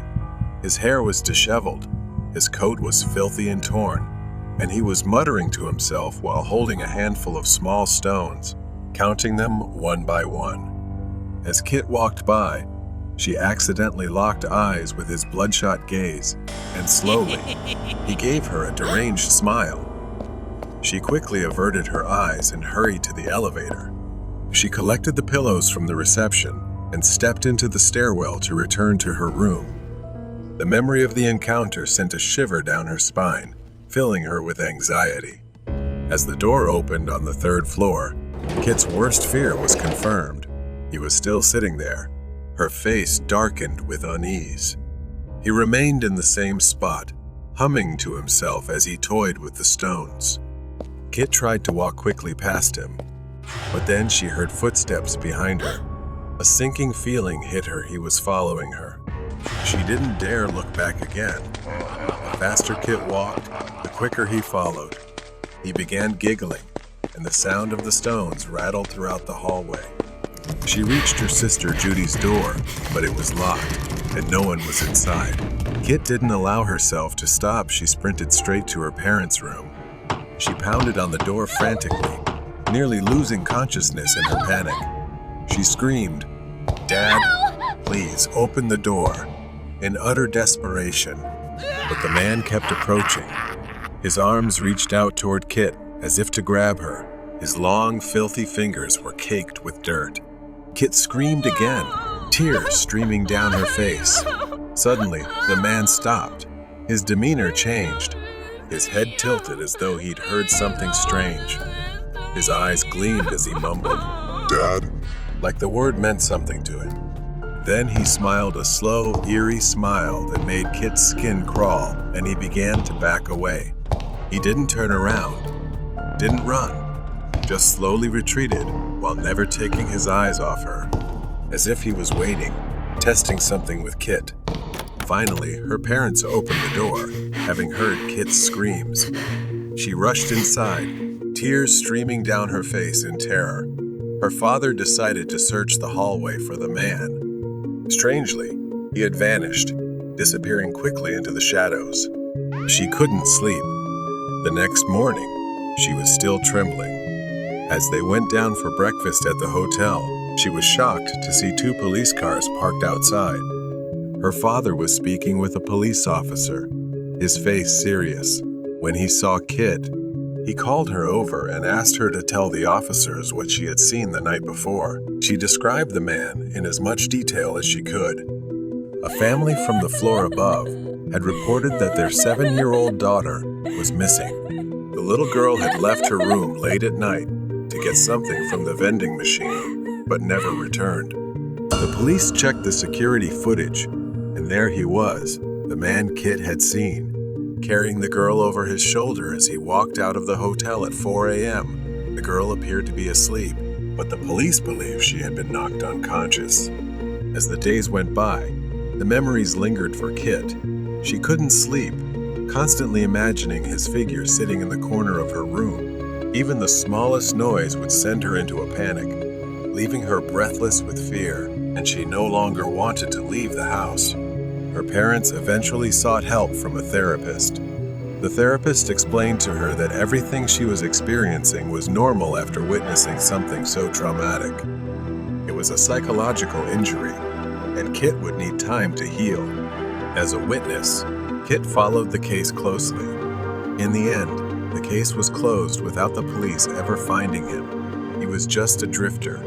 His hair was disheveled, his coat was filthy and torn, and he was muttering to himself while holding a handful of small stones, counting them one by one. As Kit walked by, She accidentally locked eyes with his bloodshot gaze, and slowly, he gave her a deranged smile. She quickly averted her eyes and hurried to the elevator. She collected the pillows from the reception and stepped into the stairwell to return to her room. The memory of the encounter sent a shiver down her spine, filling her with anxiety. As the door opened on the third floor, Kit's worst fear was confirmed. He was still sitting there, her face darkened with unease. He remained in the same spot, humming to himself as he toyed with the stones. Kit tried to walk quickly past him, but then she heard footsteps behind her. A sinking feeling hit her he was following her. She didn't dare look back again. The faster Kit walked, the quicker he followed. He began giggling, and the sound of the stones rattled throughout the hallway. She reached her sister Judy's door, but it was locked, and no one was inside. Kit didn't allow herself to stop. She sprinted straight to her parents' room. She pounded on the door frantically, nearly losing consciousness in her panic. She screamed, "Dad, please open the door," in utter desperation. But the man kept approaching. His arms reached out toward Kit as if to grab her. His long, filthy fingers were caked with dirt. Kit screamed again, tears streaming down her face. Suddenly, the man stopped. His demeanor changed. His head tilted as though he'd heard something strange. His eyes gleamed as he mumbled, "Dad," like the word meant something to him. Then he smiled a slow, eerie smile that made Kit's skin crawl, and he began to back away. He didn't turn around, didn't run, just slowly retreated while never taking his eyes off her, as if he was waiting, testing something with Kit. Finally, her parents opened the door, having heard Kit's screams. She rushed inside, tears streaming down her face in terror. Her father decided to search the hallway for the man. Strangely, he had vanished, disappearing quickly into the shadows. She couldn't sleep. The next morning, she was still trembling. As they went down for breakfast at the hotel, she was shocked to see 2 police cars parked outside. Her father was speaking with a police officer, his face serious. When he saw Kit, he called her over and asked her to tell the officers what she had seen the night before. She described the man in as much detail as she could. A family from the floor above had reported that their 7-year-old daughter was missing. The little girl had left her room late at night to get something from the vending machine, but never returned. The police checked the security footage, and there he was, the man Kit had seen, carrying the girl over his shoulder as he walked out of the hotel at 4 a.m. The girl appeared to be asleep, but the police believed she had been knocked unconscious. As the days went by, the memories lingered for Kit. She couldn't sleep, constantly imagining his figure sitting in the corner of her room. Even the smallest noise would send her into a panic, leaving her breathless with fear, and she no longer wanted to leave the house. Her parents eventually sought help from a therapist. The therapist explained to her that everything she was experiencing was normal after witnessing something so traumatic. It was a psychological injury, and Kit would need time to heal. As a witness, Kit followed the case closely. In the end, the case was closed without the police ever finding him. He was just a drifter,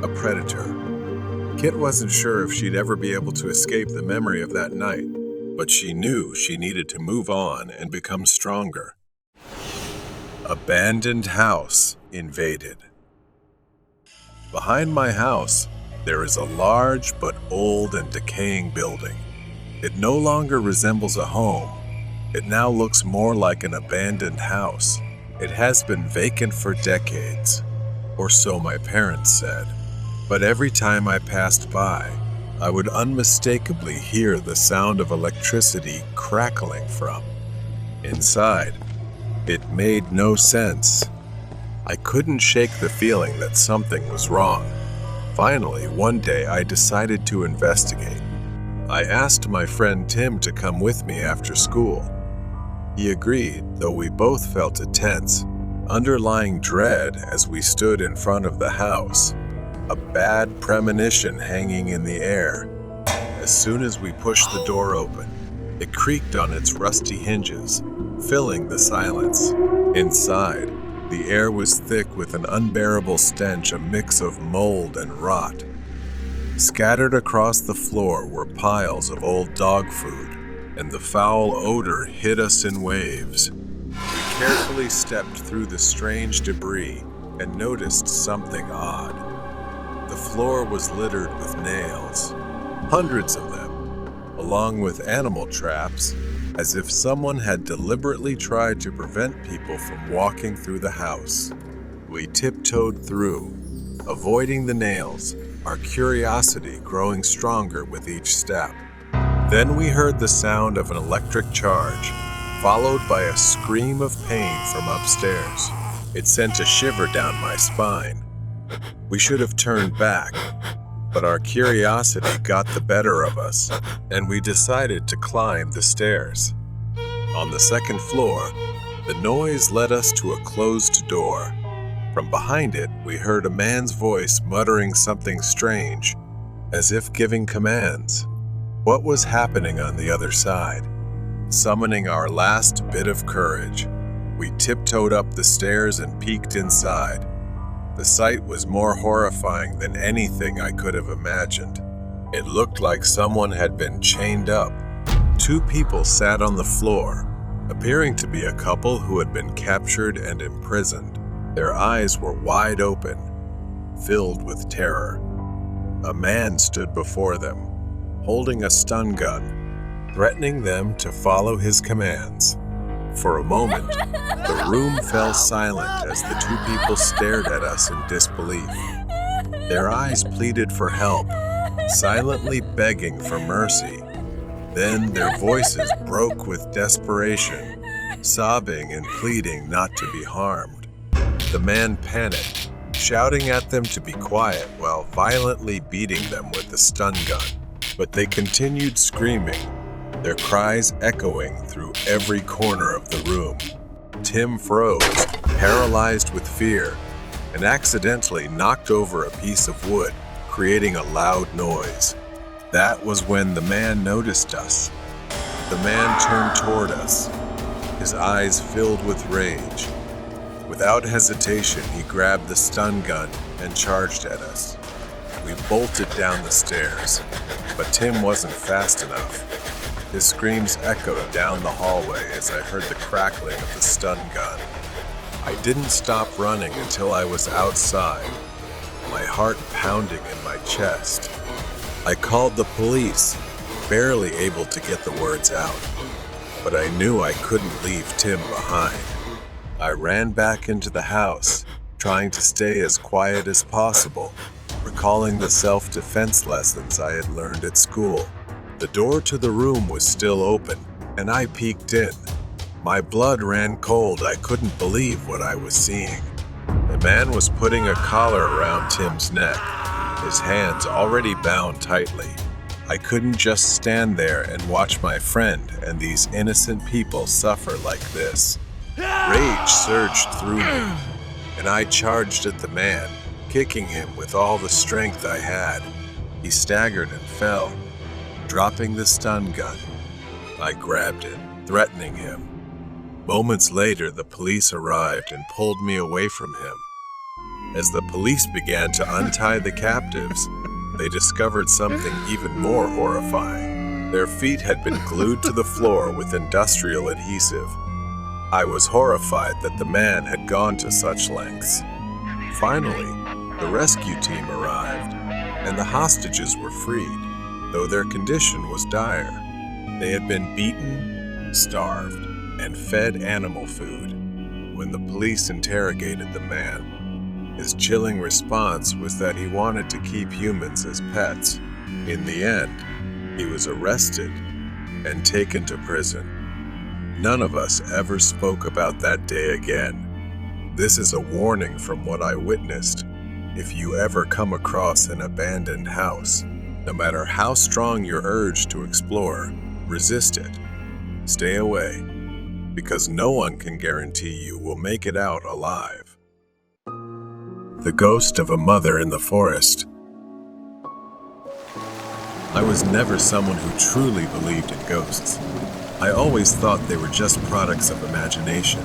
a predator. Kit wasn't sure if she'd ever be able to escape the memory of that night, but she knew she needed to move on and become stronger. Abandoned house invaded. Behind my house, there is a large but old and decaying building. It no longer resembles a home. It now looks more like an abandoned house. It has been vacant for decades, or so my parents said. But every time I passed by, I would unmistakably hear the sound of electricity crackling from inside. It made no sense. I couldn't shake the feeling that something was wrong. Finally, one day I decided to investigate. I asked my friend Tim to come with me after school. He agreed, though we both felt a tense, underlying dread as we stood in front of the house. A bad premonition hanging in the air. As soon as we pushed the door open, it creaked on its rusty hinges, filling the silence. Inside, the air was thick with an unbearable stench, a mix of mold and rot. Scattered across the floor were piles of old dog food, and the foul odor hit us in waves. We carefully stepped through the strange debris and noticed something odd. The floor was littered with nails, hundreds of them, along with animal traps, as if someone had deliberately tried to prevent people from walking through the house. We tiptoed through, avoiding the nails, our curiosity growing stronger with each step. Then we heard the sound of an electric charge, followed by a scream of pain from upstairs. It sent a shiver down my spine. We should have turned back, but our curiosity got the better of us, and we decided to climb the stairs. On the second floor, the noise led us to a closed door. From behind it, we heard a man's voice muttering something strange, as if giving commands. What was happening on the other side? Summoning our last bit of courage, we tiptoed up the stairs and peeked inside. The sight was more horrifying than anything I could have imagined. It looked like someone had been chained up. Two people sat on the floor, appearing to be a couple who had been captured and imprisoned. Their eyes were wide open, filled with terror. A man stood before them, holding a stun gun, threatening them to follow his commands. For a moment, the room fell silent as the two people stared at us in disbelief. Their eyes pleaded for help, silently begging for mercy. Then their voices broke with desperation, sobbing and pleading not to be harmed. The man panicked, shouting at them to be quiet while violently beating them with the stun gun. But they continued screaming, their cries echoing through every corner of the room. Tim froze, paralyzed with fear, and accidentally knocked over a piece of wood, creating a loud noise. That was when the man noticed us. The man turned toward us, his eyes filled with rage. Without hesitation, he grabbed the stun gun and charged at us. We bolted down the stairs, but Tim wasn't fast enough. His screams echoed down the hallway as I heard the crackling of the stun gun. I didn't stop running until I was outside, my heart pounding in my chest. I called the police, barely able to get the words out, but I knew I couldn't leave Tim behind. I ran back into the house, trying to stay as quiet as possible, recalling the self-defense lessons I had learned at school. The door to the room was still open, and I peeked in. My blood ran cold. I couldn't believe what I was seeing. The man was putting a collar around Tim's neck, his hands already bound tightly. I couldn't just stand there and watch my friend and these innocent people suffer like this. Rage surged through me, and I charged at the man, kicking him with all the strength I had. He staggered and fell, dropping the stun gun. I grabbed it, threatening him. Moments later, the police arrived and pulled me away from him. As the police began to untie the captives, they discovered something even more horrifying. Their feet had been glued to the floor with industrial adhesive. I was horrified that the man had gone to such lengths. Finally, the rescue team arrived, and the hostages were freed, though their condition was dire. They had been beaten, starved, and fed animal food. When the police interrogated the man, his chilling response was that he wanted to keep humans as pets. In the end, he was arrested and taken to prison. None of us ever spoke about that day again. This is a warning from what I witnessed. If you ever come across an abandoned house, no matter how strong your urge to explore, resist it. Stay away, because no one can guarantee you will make it out alive. The Ghost of a Mother in the Forest. I was never someone who truly believed in ghosts. I always thought they were just products of imagination,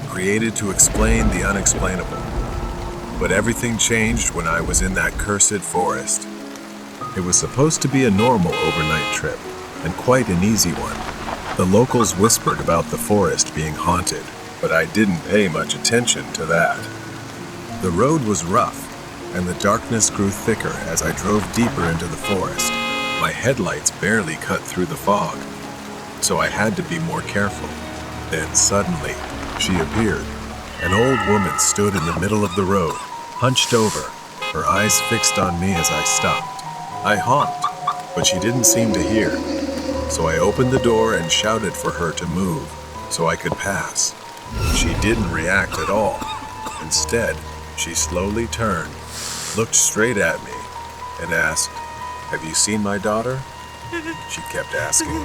created to explain the unexplainable. But everything changed when I was in that cursed forest. It was supposed to be a normal overnight trip, and quite an easy one. The locals whispered about the forest being haunted, but I didn't pay much attention to that. The road was rough, and the darkness grew thicker as I drove deeper into the forest. My headlights barely cut through the fog, so I had to be more careful. Then suddenly, she appeared. An old woman stood in the middle of the road, hunched over, her eyes fixed on me as I stopped. I honked, but she didn't seem to hear. So I opened the door and shouted for her to move so I could pass. She didn't react at all. Instead, she slowly turned, looked straight at me, and asked, "Have you seen my daughter?" She kept asking,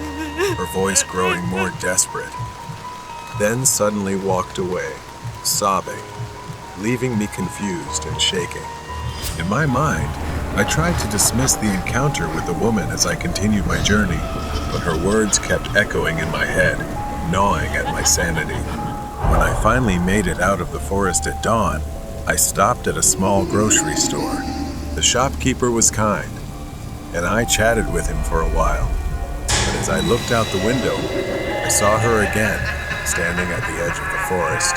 her voice growing more desperate. Then suddenly walked away, sobbing, leaving me confused and shaking. In my mind, I tried to dismiss the encounter with the woman as I continued my journey, but her words kept echoing in my head, gnawing at my sanity. When I finally made it out of the forest at dawn, I stopped at a small grocery store. The shopkeeper was kind, and I chatted with him for a while. But as I looked out the window, I saw her again, standing at the edge of the forest,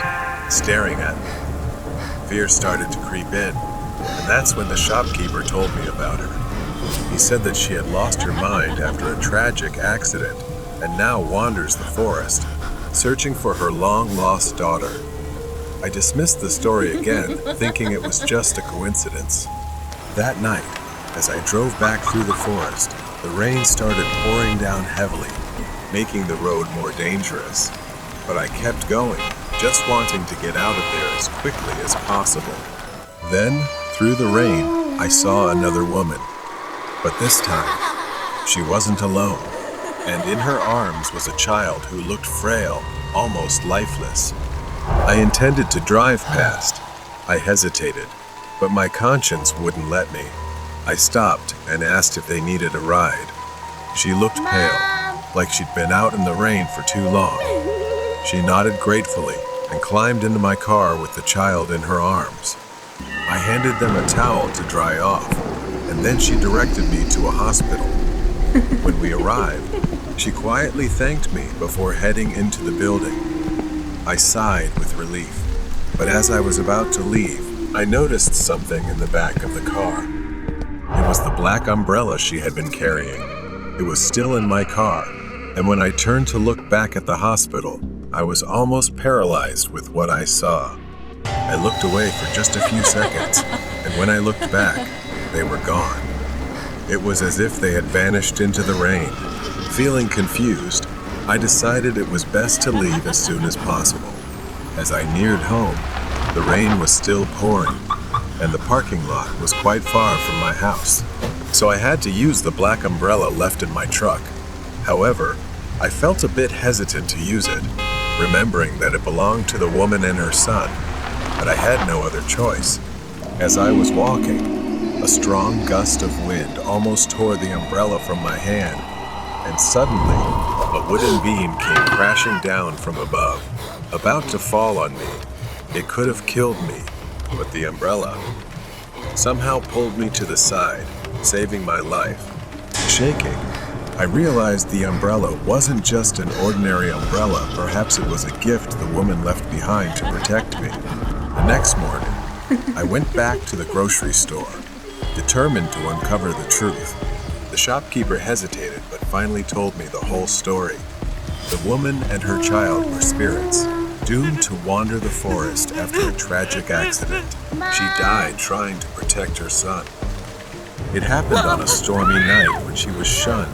staring at me. Fear started to creep in, and that's when the shopkeeper told me about her. He said that she had lost her mind after a tragic accident and now wanders the forest, searching for her long-lost daughter. I dismissed the story again, thinking it was just a coincidence. That night, as I drove back through the forest, the rain started pouring down heavily, making the road more dangerous. But I kept going, just wanting to get out of there as quickly as possible. Then, through the rain, I saw another woman. But this time, she wasn't alone, and in her arms was a child who looked frail, almost lifeless. I intended to drive past. I hesitated, but my conscience wouldn't let me. I stopped and asked if they needed a ride. She looked pale, like she'd been out in the rain for too long. She nodded gratefully and climbed into my car with the child in her arms. I handed them a towel to dry off, and then she directed me to a hospital. When we arrived, she quietly thanked me before heading into the building. I sighed with relief, but as I was about to leave, I noticed something in the back of the car. It was the black umbrella she had been carrying. It was still in my car, and when I turned to look back at the hospital, I was almost paralyzed with what I saw. I looked away for just a few seconds, and when I looked back, they were gone. It was as if they had vanished into the rain. Feeling confused, I decided it was best to leave as soon as possible. As I neared home, the rain was still pouring, and the parking lot was quite far from my house, so I had to use the black umbrella left in my truck. However, I felt a bit hesitant to use it, remembering that it belonged to the woman and her son, but I had no other choice. As I was walking, a strong gust of wind almost tore the umbrella from my hand, and suddenly, a wooden beam came crashing down from above, about to fall on me. It could have killed me, but the umbrella somehow pulled me to the side, saving my life. Shaking, I realized the umbrella wasn't just an ordinary umbrella. Perhaps it was a gift the woman left behind to protect me. The next morning, I went back to the grocery store, determined to uncover the truth. The shopkeeper hesitated, but finally told me the whole story. The woman and her child were spirits, doomed to wander the forest after a tragic accident. She died trying to protect her son. It happened on a stormy night when she was shunned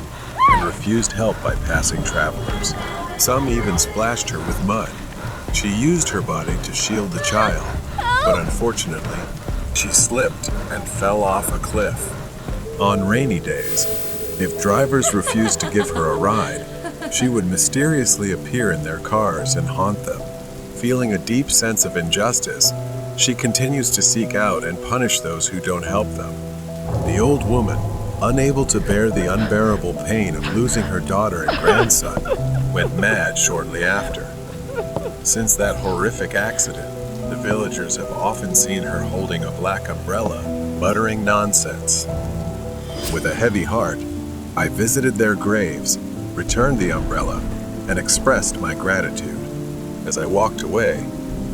and refused help by passing travelers. Some even splashed her with mud. She used her body to shield the child, but unfortunately, she slipped and fell off a cliff. On rainy days, if drivers refused to give her a ride, she would mysteriously appear in their cars and haunt them. Feeling a deep sense of injustice, she continues to seek out and punish those who don't help them. The old woman, unable to bear the unbearable pain of losing her daughter and grandson, went mad shortly after. Since that horrific accident, the villagers have often seen her holding a black umbrella, muttering nonsense. With a heavy heart, I visited their graves, returned the umbrella, and expressed my gratitude. As I walked away,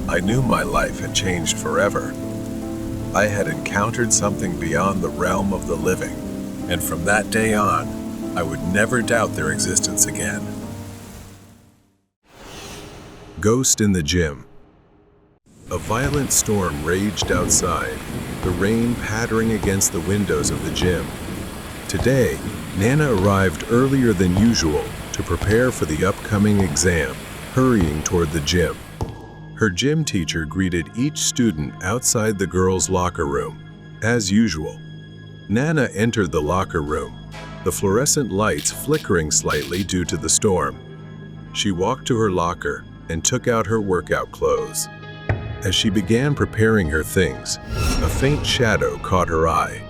I knew my life had changed forever. I had encountered something beyond the realm of the living, and from that day on, I would never doubt their existence again. Ghost in the Gym. A violent storm raged outside, the rain pattering against the windows of the gym. Today, Nana arrived earlier than usual to prepare for the upcoming exam, hurrying toward the gym. Her gym teacher greeted each student outside the girls' locker room, as usual. Nana entered the locker room, the fluorescent lights flickering slightly due to the storm. She walked to her locker and took out her workout clothes. As she began preparing her things, a faint shadow caught her eye,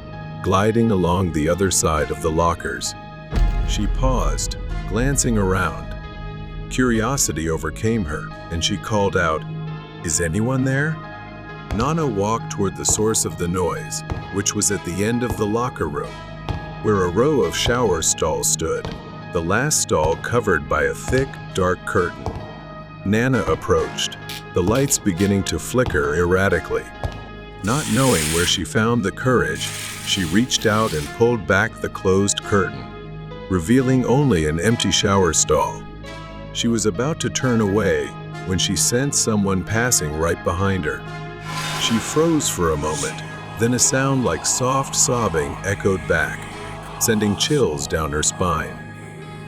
gliding along the other side of the lockers. She paused, glancing around. Curiosity overcame her, and she called out, "Is anyone there?" Nana walked toward the source of the noise, which was at the end of the locker room, where a row of shower stalls stood, the last stall covered by a thick, dark curtain. Nana approached, the lights beginning to flicker erratically. Not knowing where she found the courage, she reached out and pulled back the closed curtain, revealing only an empty shower stall. She was about to turn away when she sensed someone passing right behind her. She froze for a moment, then a sound like soft sobbing echoed back, sending chills down her spine.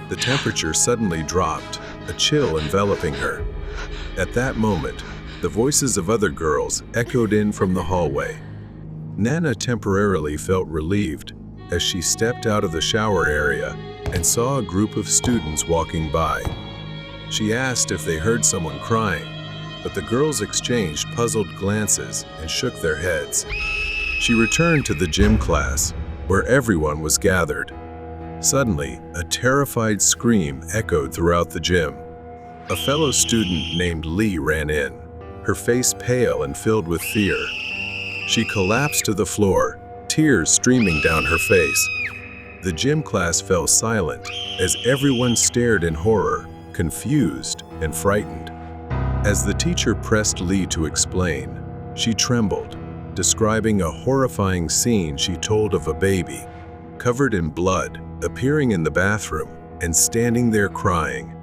The temperature suddenly dropped, a chill enveloping her. At that moment, the voices of other girls echoed in from the hallway. Nana temporarily felt relieved as she stepped out of the shower area and saw a group of students walking by. She asked if they heard someone crying, but the girls exchanged puzzled glances and shook their heads. She returned to the gym class, where everyone was gathered. Suddenly, a terrified scream echoed throughout the gym. A fellow student named Lee ran in, her face pale and filled with fear. She collapsed to the floor, tears streaming down her face. The gym class fell silent as everyone stared in horror, confused and frightened. As the teacher pressed Lee to explain, she trembled, describing a horrifying scene she told of a baby, covered in blood, appearing in the bathroom and standing there crying.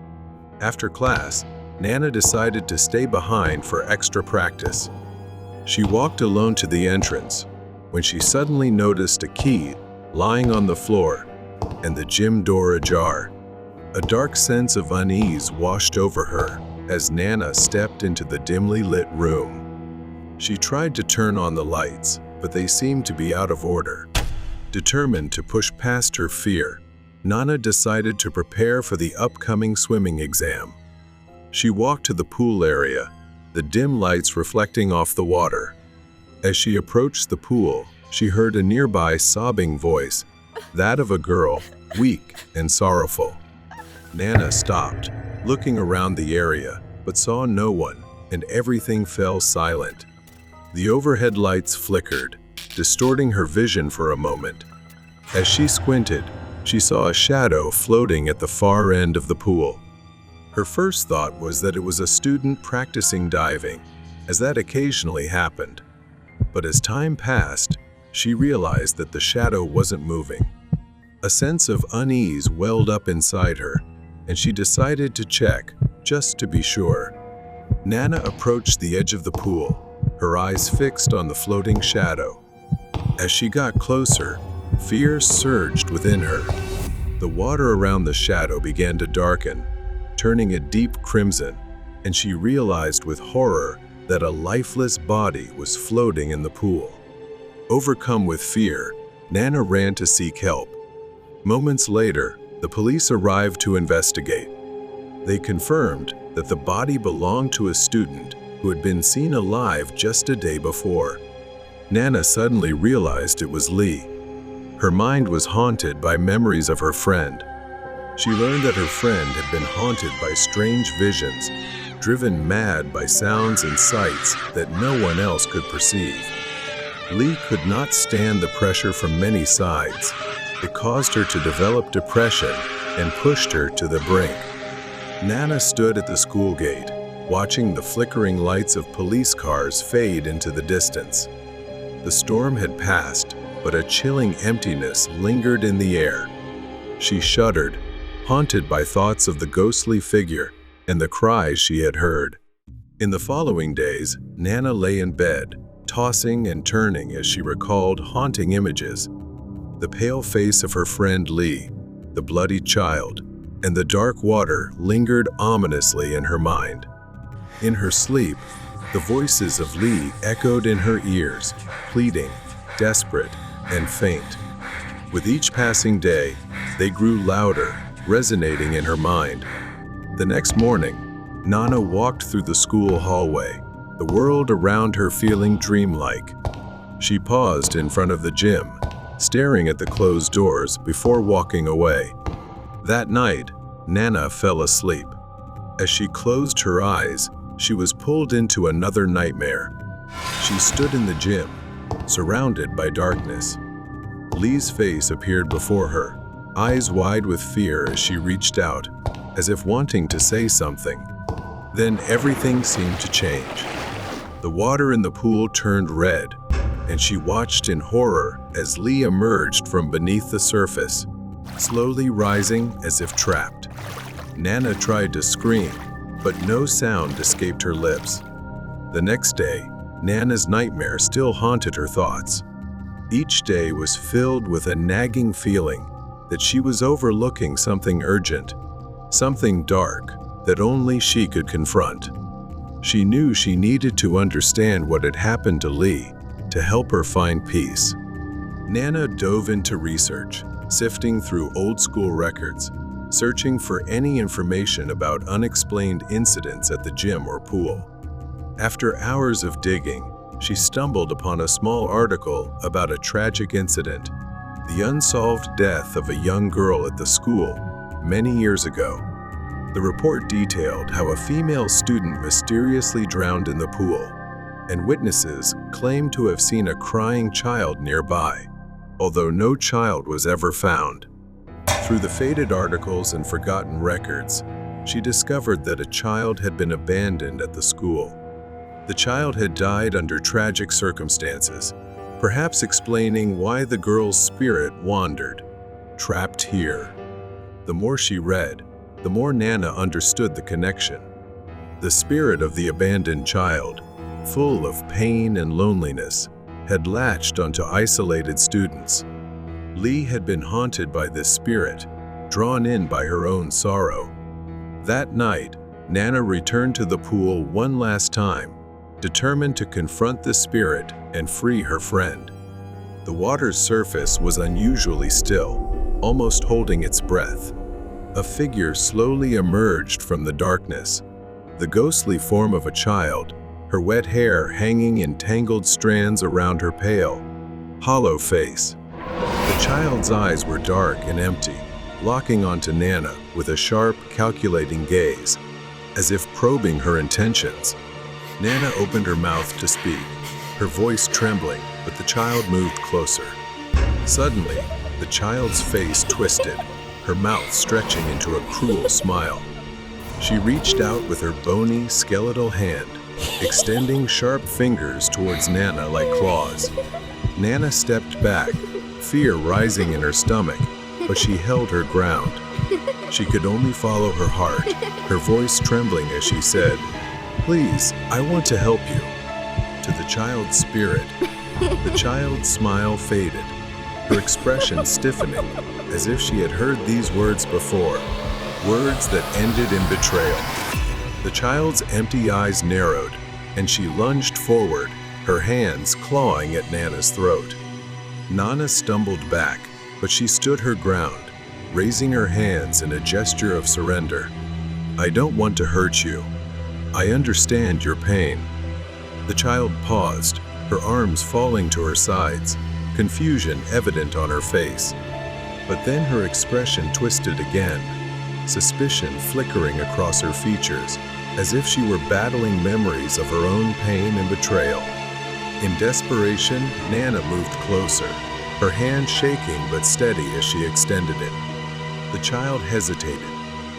After class, Nana decided to stay behind for extra practice. She walked alone to the entrance when she suddenly noticed a key lying on the floor and the gym door ajar. A dark sense of unease washed over her as Nana stepped into the dimly lit room. She tried to turn on the lights, but they seemed to be out of order. Determined to push past her fear, Nana decided to prepare for the upcoming swimming exam. She walked to the pool area, the dim lights reflecting off the water. As she approached the pool, she heard a nearby sobbing voice, that of a girl, weak and sorrowful. Nana stopped, looking around the area, but saw no one, and everything fell silent. The overhead lights flickered, distorting her vision for a moment. As she squinted, she saw a shadow floating at the far end of the pool. Her first thought was that it was a student practicing diving, as that occasionally happened. But as time passed, she realized that the shadow wasn't moving. A sense of unease welled up inside her, and she decided to check, just to be sure. Nana approached the edge of the pool, her eyes fixed on the floating shadow. As she got closer, fear surged within her. The water around the shadow began to darken, turning a deep crimson, and she realized with horror that a lifeless body was floating in the pool. Overcome with fear, Nana ran to seek help. Moments later, the police arrived to investigate. They confirmed that the body belonged to a student who had been seen alive just a day before. Nana suddenly realized it was Lee. Her mind was haunted by memories of her friend. She learned that her friend had been haunted by strange visions, driven mad by sounds and sights that no one else could perceive. Lee could not stand the pressure from many sides. It caused her to develop depression and pushed her to the brink. Nana stood at the school gate, watching the flickering lights of police cars fade into the distance. The storm had passed, but a chilling emptiness lingered in the air. She shuddered, haunted by thoughts of the ghostly figure and the cries she had heard. In the following days, Nana lay in bed, tossing and turning as she recalled haunting images. The pale face of her friend Lee, the bloody child, and the dark water lingered ominously in her mind. In her sleep, the voices of Lee echoed in her ears, pleading, desperate, and faint. With each passing day, they grew louder, resonating in her mind. The next morning, Nana walked through the school hallway, the world around her feeling dreamlike. She paused in front of the gym, staring at the closed doors before walking away. That night, Nana fell asleep. As she closed her eyes, she was pulled into another nightmare. She stood in the gym, surrounded by darkness. Lee's face appeared before her, eyes wide with fear as she reached out, as if wanting to say something. Then everything seemed to change. The water in the pool turned red, and she watched in horror as Lee emerged from beneath the surface, slowly rising as if trapped. Nana tried to scream, but no sound escaped her lips. The next day, Nana's nightmare still haunted her thoughts. Each day was filled with a nagging feeling that she was overlooking something urgent, something dark that only she could confront. She knew she needed to understand what had happened to Lee to help her find peace. Nana dove into research, sifting through old-school records, searching for any information about unexplained incidents at the gym or pool. After hours of digging, she stumbled upon a small article about a tragic incident, the unsolved death of a young girl at the school many years ago. The report detailed how a female student mysteriously drowned in the pool, and witnesses claimed to have seen a crying child nearby, although no child was ever found. Through the faded articles and forgotten records, she discovered that a child had been abandoned at the school. The child had died under tragic circumstances, perhaps explaining why the girl's spirit wandered, trapped here. The more she read, the more Nana understood the connection. The spirit of the abandoned child, full of pain and loneliness, had latched onto isolated students. Lee had been haunted by this spirit, drawn in by her own sorrow. That night, Nana returned to the pool one last time, determined to confront the spirit and free her friend. The water's surface was unusually still, almost holding its breath. A figure slowly emerged from the darkness, the ghostly form of a child, her wet hair hanging in tangled strands around her pale, hollow face. The child's eyes were dark and empty, locking onto Nana with a sharp, calculating gaze, as if probing her intentions. Nana opened her mouth to speak, her voice trembling, but the child moved closer. Suddenly, the child's face twisted, her mouth stretching into a cruel smile. She reached out with her bony, skeletal hand, extending sharp fingers towards Nana like claws. Nana stepped back, fear rising in her stomach, but she held her ground. She could only follow her heart, her voice trembling as she said, "Please, I want to help you." To the child's spirit, the child's smile faded, her expression stiffening, as if she had heard these words before, words that ended in betrayal. The child's empty eyes narrowed, and she lunged forward, her hands clawing at Nana's throat. Nana stumbled back, but she stood her ground, raising her hands in a gesture of surrender. "I don't want to hurt you. I understand your pain." The child paused, her arms falling to her sides, confusion evident on her face. But then her expression twisted again, suspicion flickering across her features, as if she were battling memories of her own pain and betrayal. In desperation, Nana moved closer, her hand shaking but steady as she extended it. The child hesitated,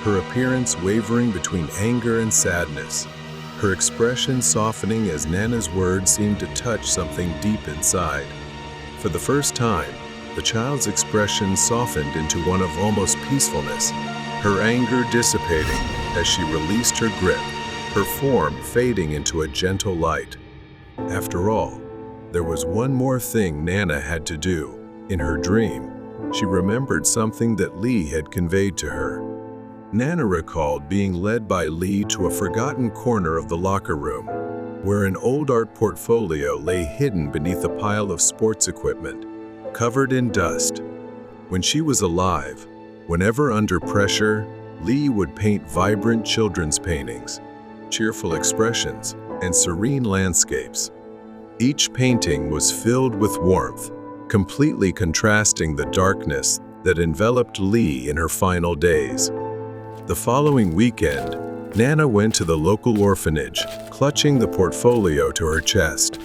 her appearance wavering between anger and sadness, her expression softening as Nana's words seemed to touch something deep inside. For the first time, the child's expression softened into one of almost peacefulness, her anger dissipating as she released her grip, her form fading into a gentle light. After all, there was one more thing Nana had to do. In her dream, she remembered something that Lee had conveyed to her. Nana recalled being led by Lee to a forgotten corner of the locker room, where an old art portfolio lay hidden beneath a pile of sports equipment, covered in dust. When she was alive, whenever under pressure, Lee would paint vibrant children's paintings, cheerful expressions, and serene landscapes. Each painting was filled with warmth, completely contrasting the darkness that enveloped Lee in her final days. The following weekend, Nana went to the local orphanage, clutching the portfolio to her chest.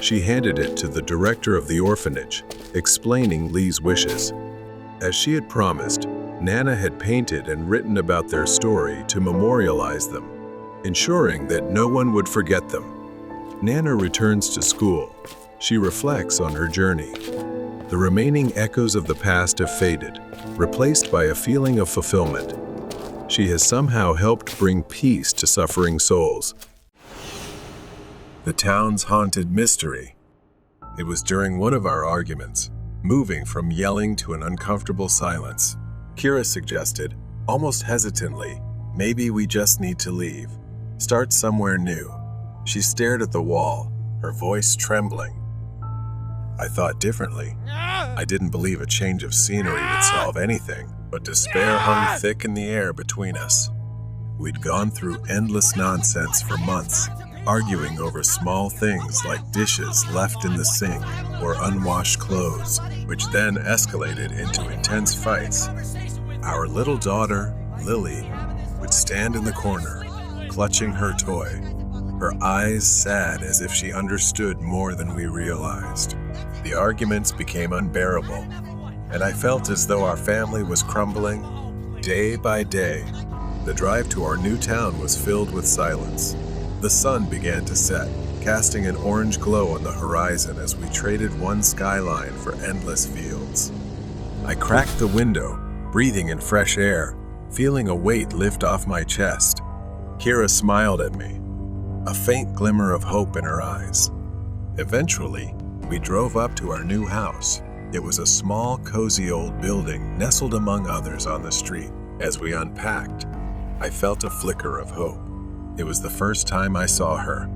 She handed it to the director of the orphanage, explaining Lee's wishes. As she had promised, Nana had painted and written about their story to memorialize them, ensuring that no one would forget them. Nana returns to school. She reflects on her journey. The remaining echoes of the past have faded, replaced by a feeling of fulfillment. She has somehow helped bring peace to suffering souls. The town's haunted mystery. It was during one of our arguments, moving from yelling to an uncomfortable silence. Kira suggested, almost hesitantly, maybe we just need to leave. Start somewhere new. She stared at the wall, her voice trembling. I thought differently. I didn't believe a change of scenery would solve anything, but despair hung thick in the air between us. We'd gone through endless nonsense for months, arguing over small things like dishes left in the sink or unwashed clothes, which then escalated into intense fights. Our little daughter, Lily, would stand in the corner, clutching her toy, her eyes sad as if she understood more than we realized. The arguments became unbearable, and I felt as though our family was crumbling day by day. The drive to our new town was filled with silence. The sun began to set, casting an orange glow on the horizon as we traded one skyline for endless fields. I cracked the window, breathing in fresh air, feeling a weight lift off my chest. Kira smiled at me, a faint glimmer of hope in her eyes. Eventually, we drove up to our new house. It was a small, cozy old building nestled among others on the street. As we unpacked, I felt a flicker of hope. It was the first time I saw her.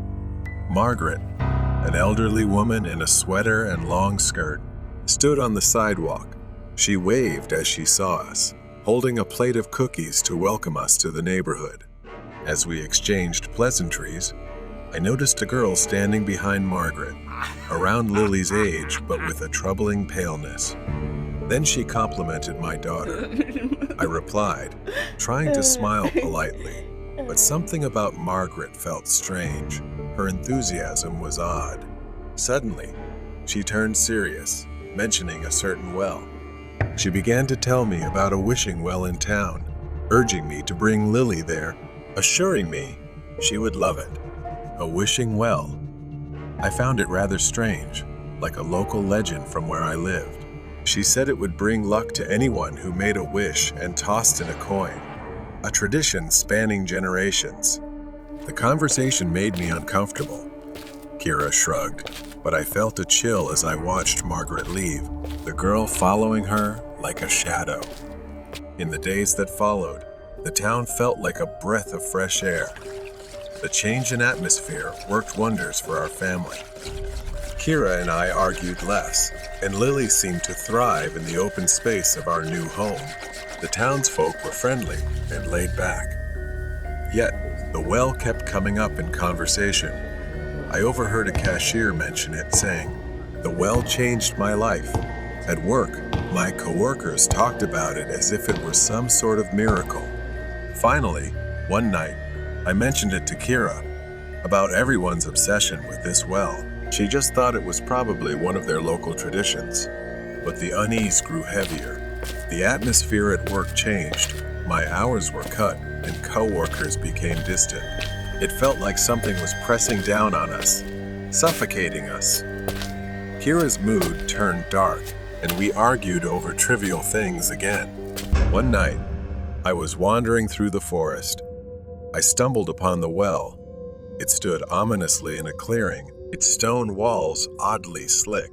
Margaret, an elderly woman in a sweater and long skirt, stood on the sidewalk. She waved as she saw us, holding a plate of cookies to welcome us to the neighborhood. As we exchanged pleasantries, I noticed a girl standing behind Margaret, around Lily's age but with a troubling paleness. Then she complimented my daughter. I replied, trying to smile politely, but something about Margaret felt strange. Her enthusiasm was odd. Suddenly, she turned serious, mentioning a certain well. She began to tell me about a wishing well in town, urging me to bring Lily there, assuring me she would love it. A wishing well. I found it rather strange, like a local legend from where I lived. She said it would bring luck to anyone who made a wish and tossed in a coin, a tradition spanning generations. The conversation made me uncomfortable. Kira shrugged, but I felt a chill as I watched Margaret leave, the girl following her like a shadow. In the days that followed, the town felt like a breath of fresh air. The change in atmosphere worked wonders for our family. Kira and I argued less, and Lily seemed to thrive in the open space of our new home. The townsfolk were friendly and laid back. Yet, the well kept coming up in conversation. I overheard a cashier mention it, saying, The well changed my life. At work, my coworkers talked about it as if it were some sort of miracle. Finally, one night, I mentioned it to Kira about everyone's obsession with this well. She just thought it was probably one of their local traditions. But the unease grew heavier. The atmosphere at work changed. My hours were cut, and coworkers became distant. It felt like something was pressing down on us, suffocating us. Kira's mood turned dark, and we argued over trivial things again. One night, I was wandering through the forest. I stumbled upon the well. It stood ominously in a clearing, its stone walls oddly slick.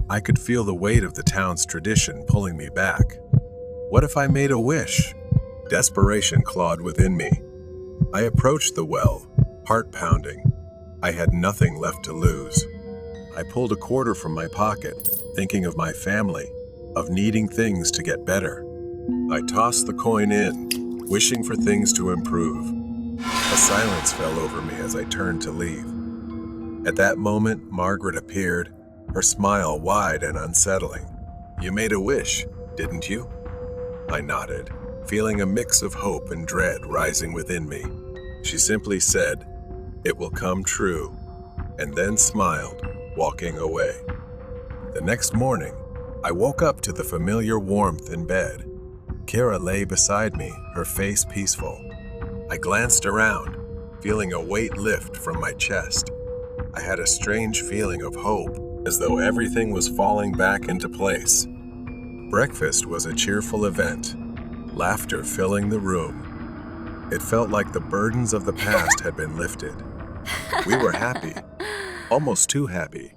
I could feel the weight of the town's tradition pulling me back. What if I made a wish? Desperation clawed within me. I approached the well, heart pounding. I had nothing left to lose. I pulled a quarter from my pocket, thinking of my family, of needing things to get better. I tossed the coin in, wishing for things to improve. A silence fell over me as I turned to leave. At that moment, Margaret appeared, her smile wide and unsettling. "You made a wish, didn't you?" I nodded, feeling a mix of hope and dread rising within me. She simply said, "It will come true," and then smiled, walking away. The next morning, I woke up to the familiar warmth in bed. Kira lay beside me, her face peaceful. I glanced around, feeling a weight lift from my chest. I had a strange feeling of hope, as though everything was falling back into place. Breakfast was a cheerful event, laughter filling the room. It felt like the burdens of the past had been lifted. We were happy, almost too happy.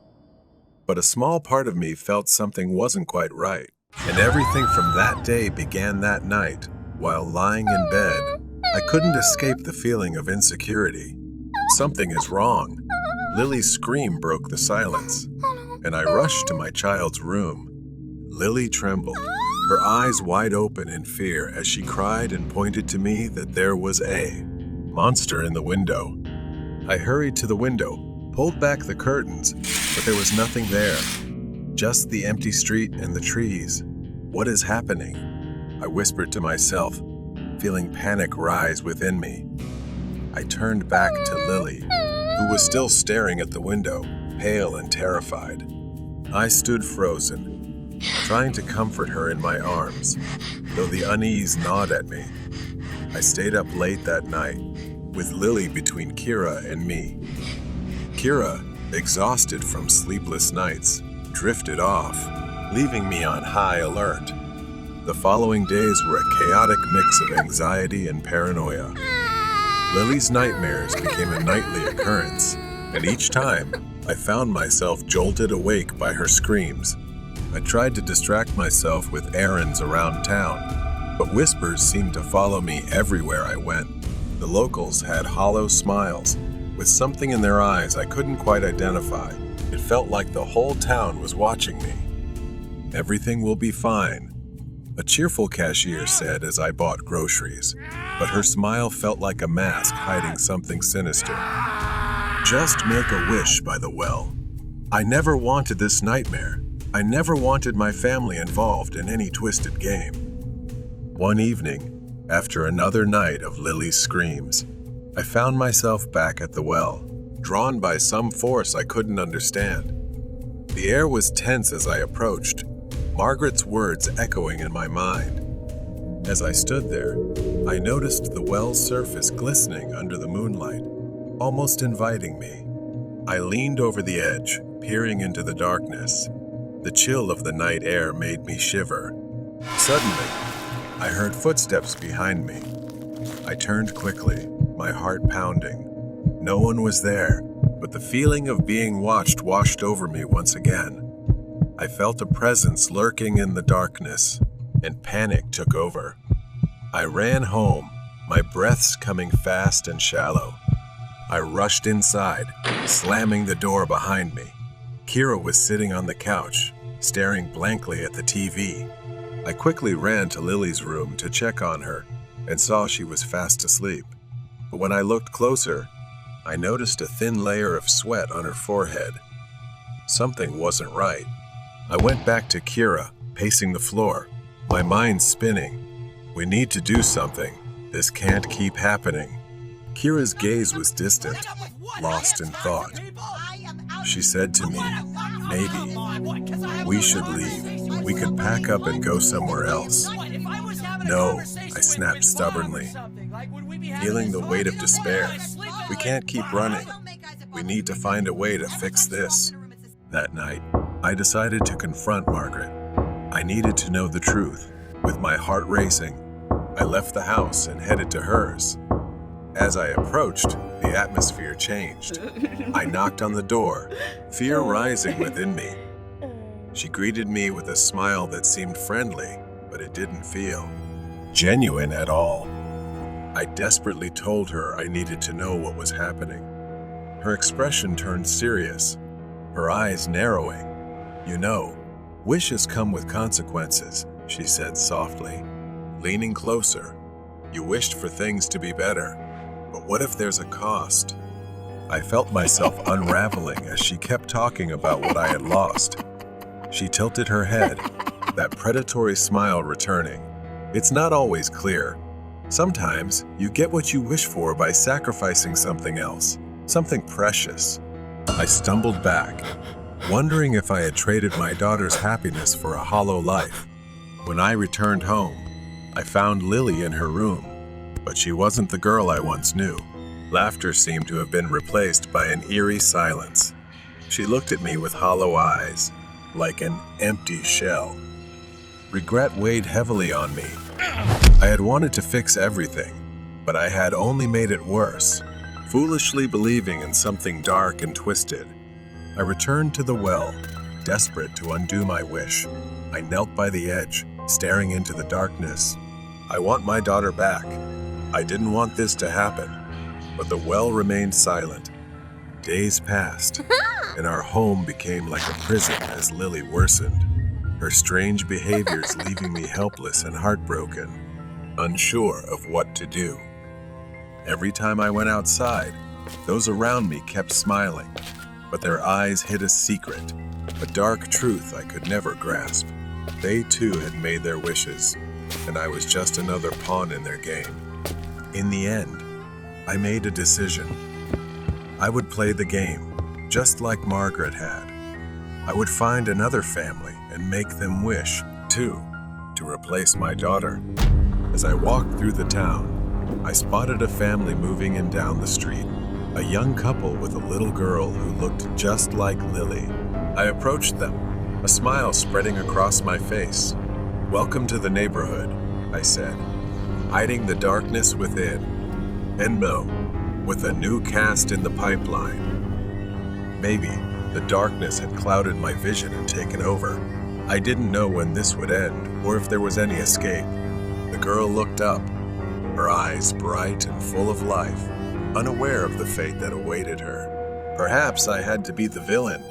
But a small part of me felt something wasn't quite right. And everything from that day began that night. While lying in bed, I couldn't escape the feeling of insecurity. Something is wrong. Lily's scream broke the silence, and I rushed to my child's room. Lily trembled, her eyes wide open in fear as she cried and pointed to me that there was a monster in the window. I hurried to the window, pulled back the curtains, but there was nothing there. Just the empty street and the trees. What is happening? I whispered to myself, feeling panic rise within me. I turned back to Lily, who was still staring at the window, pale and terrified. I stood frozen, trying to comfort her in my arms, though the unease gnawed at me. I stayed up late that night, with Lily between Kira and me. Kira, exhausted from sleepless nights, drifted off, leaving me on high alert. The following days were a chaotic mix of anxiety and paranoia. Lily's nightmares became a nightly occurrence, and each time, I found myself jolted awake by her screams. I tried to distract myself with errands around town, but whispers seemed to follow me everywhere I went. The locals had hollow smiles, with something in their eyes I couldn't quite identify. It felt like the whole town was watching me. "Everything will be fine," a cheerful cashier said as I bought groceries, but her smile felt like a mask hiding something sinister. Just make a wish by the well. I never wanted this nightmare. I never wanted my family involved in any twisted game. One evening, after another night of Lily's screams, I found myself back at the well, drawn by some force I couldn't understand. The air was tense as I approached, Margaret's words echoing in my mind. As I stood there, I noticed the well's surface glistening under the moonlight, almost inviting me. I leaned over the edge, peering into the darkness. The chill of the night air made me shiver. Suddenly, I heard footsteps behind me. I turned quickly, my heart pounding. No one was there, but the feeling of being watched washed over me once again. I felt a presence lurking in the darkness, and panic took over. I ran home, my breaths coming fast and shallow. I rushed inside, slamming the door behind me. Kira was sitting on the couch, staring blankly at the TV. I quickly ran to Lily's room to check on her and saw she was fast asleep. But when I looked closer, I noticed a thin layer of sweat on her forehead. Something wasn't right. I went back to Kira, pacing the floor, my mind spinning. We need to do something. This can't keep happening. Kira's gaze was distant, lost in thought. She said to me, maybe we should leave. We could pack up and go somewhere else. No, I snapped stubbornly, feeling the weight of despair. We can't keep running. We need to find a way to fix this. That night, I decided to confront Margaret. I needed to know the truth. With my heart racing, I left the house and headed to hers. As I approached, the atmosphere changed. I knocked on the door, fear rising within me. She greeted me with a smile that seemed friendly, but it didn't feel genuine at all. I desperately told her I needed to know what was happening. Her expression turned serious, her eyes narrowing. You know, wishes come with consequences, she said softly. Leaning closer, you wished for things to be better. But what if there's a cost? I felt myself unraveling as she kept talking about what I had lost. She tilted her head, that predatory smile returning. It's not always clear. Sometimes you get what you wish for by sacrificing something else, something precious. I stumbled back, wondering if I had traded my daughter's happiness for a hollow life. When I returned home, I found Lily in her room, but she wasn't the girl I once knew. Laughter seemed to have been replaced by an eerie silence. She looked at me with hollow eyes, like an empty shell. Regret weighed heavily on me. I had wanted to fix everything, but I had only made it worse, foolishly believing in something dark and twisted. I returned to the well, desperate to undo my wish. I knelt by the edge, staring into the darkness. I want my daughter back. I didn't want this to happen, but the well remained silent. Days passed, and our home became like a prison as Lily worsened, her strange behaviors leaving me helpless and heartbroken, unsure of what to do. Every time I went outside, those around me kept smiling, but their eyes hid a secret, a dark truth I could never grasp. They too had made their wishes, and I was just another pawn in their game. In the end, I made a decision. I would play the game, just like Margaret had. I would find another family and make them wish, too, to replace my daughter. As I walked through the town, I spotted a family moving in down the street, a young couple with a little girl who looked just like Lily. I approached them, a smile spreading across my face. "Welcome to the neighborhood," I said, hiding the darkness within. And no, with a new cast in the pipeline. Maybe the darkness had clouded my vision and taken over. I didn't know when this would end or if there was any escape. The girl looked up, her eyes bright and full of life, unaware of the fate that awaited her. Perhaps I had to be the villain,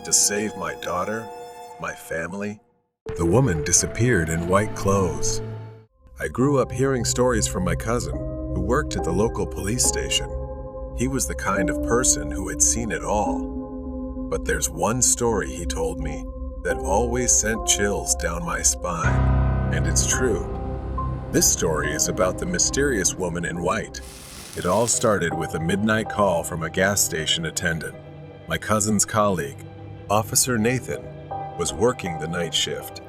to save my daughter, my family. The woman disappeared in white clothes. I grew up hearing stories from my cousin, who worked at the local police station. He was the kind of person who had seen it all. But there's one story he told me that always sent chills down my spine, and it's true. This story is about the mysterious woman in white. It all started with a midnight call from a gas station attendant. My cousin's colleague, Officer Nathan, was working the night shift.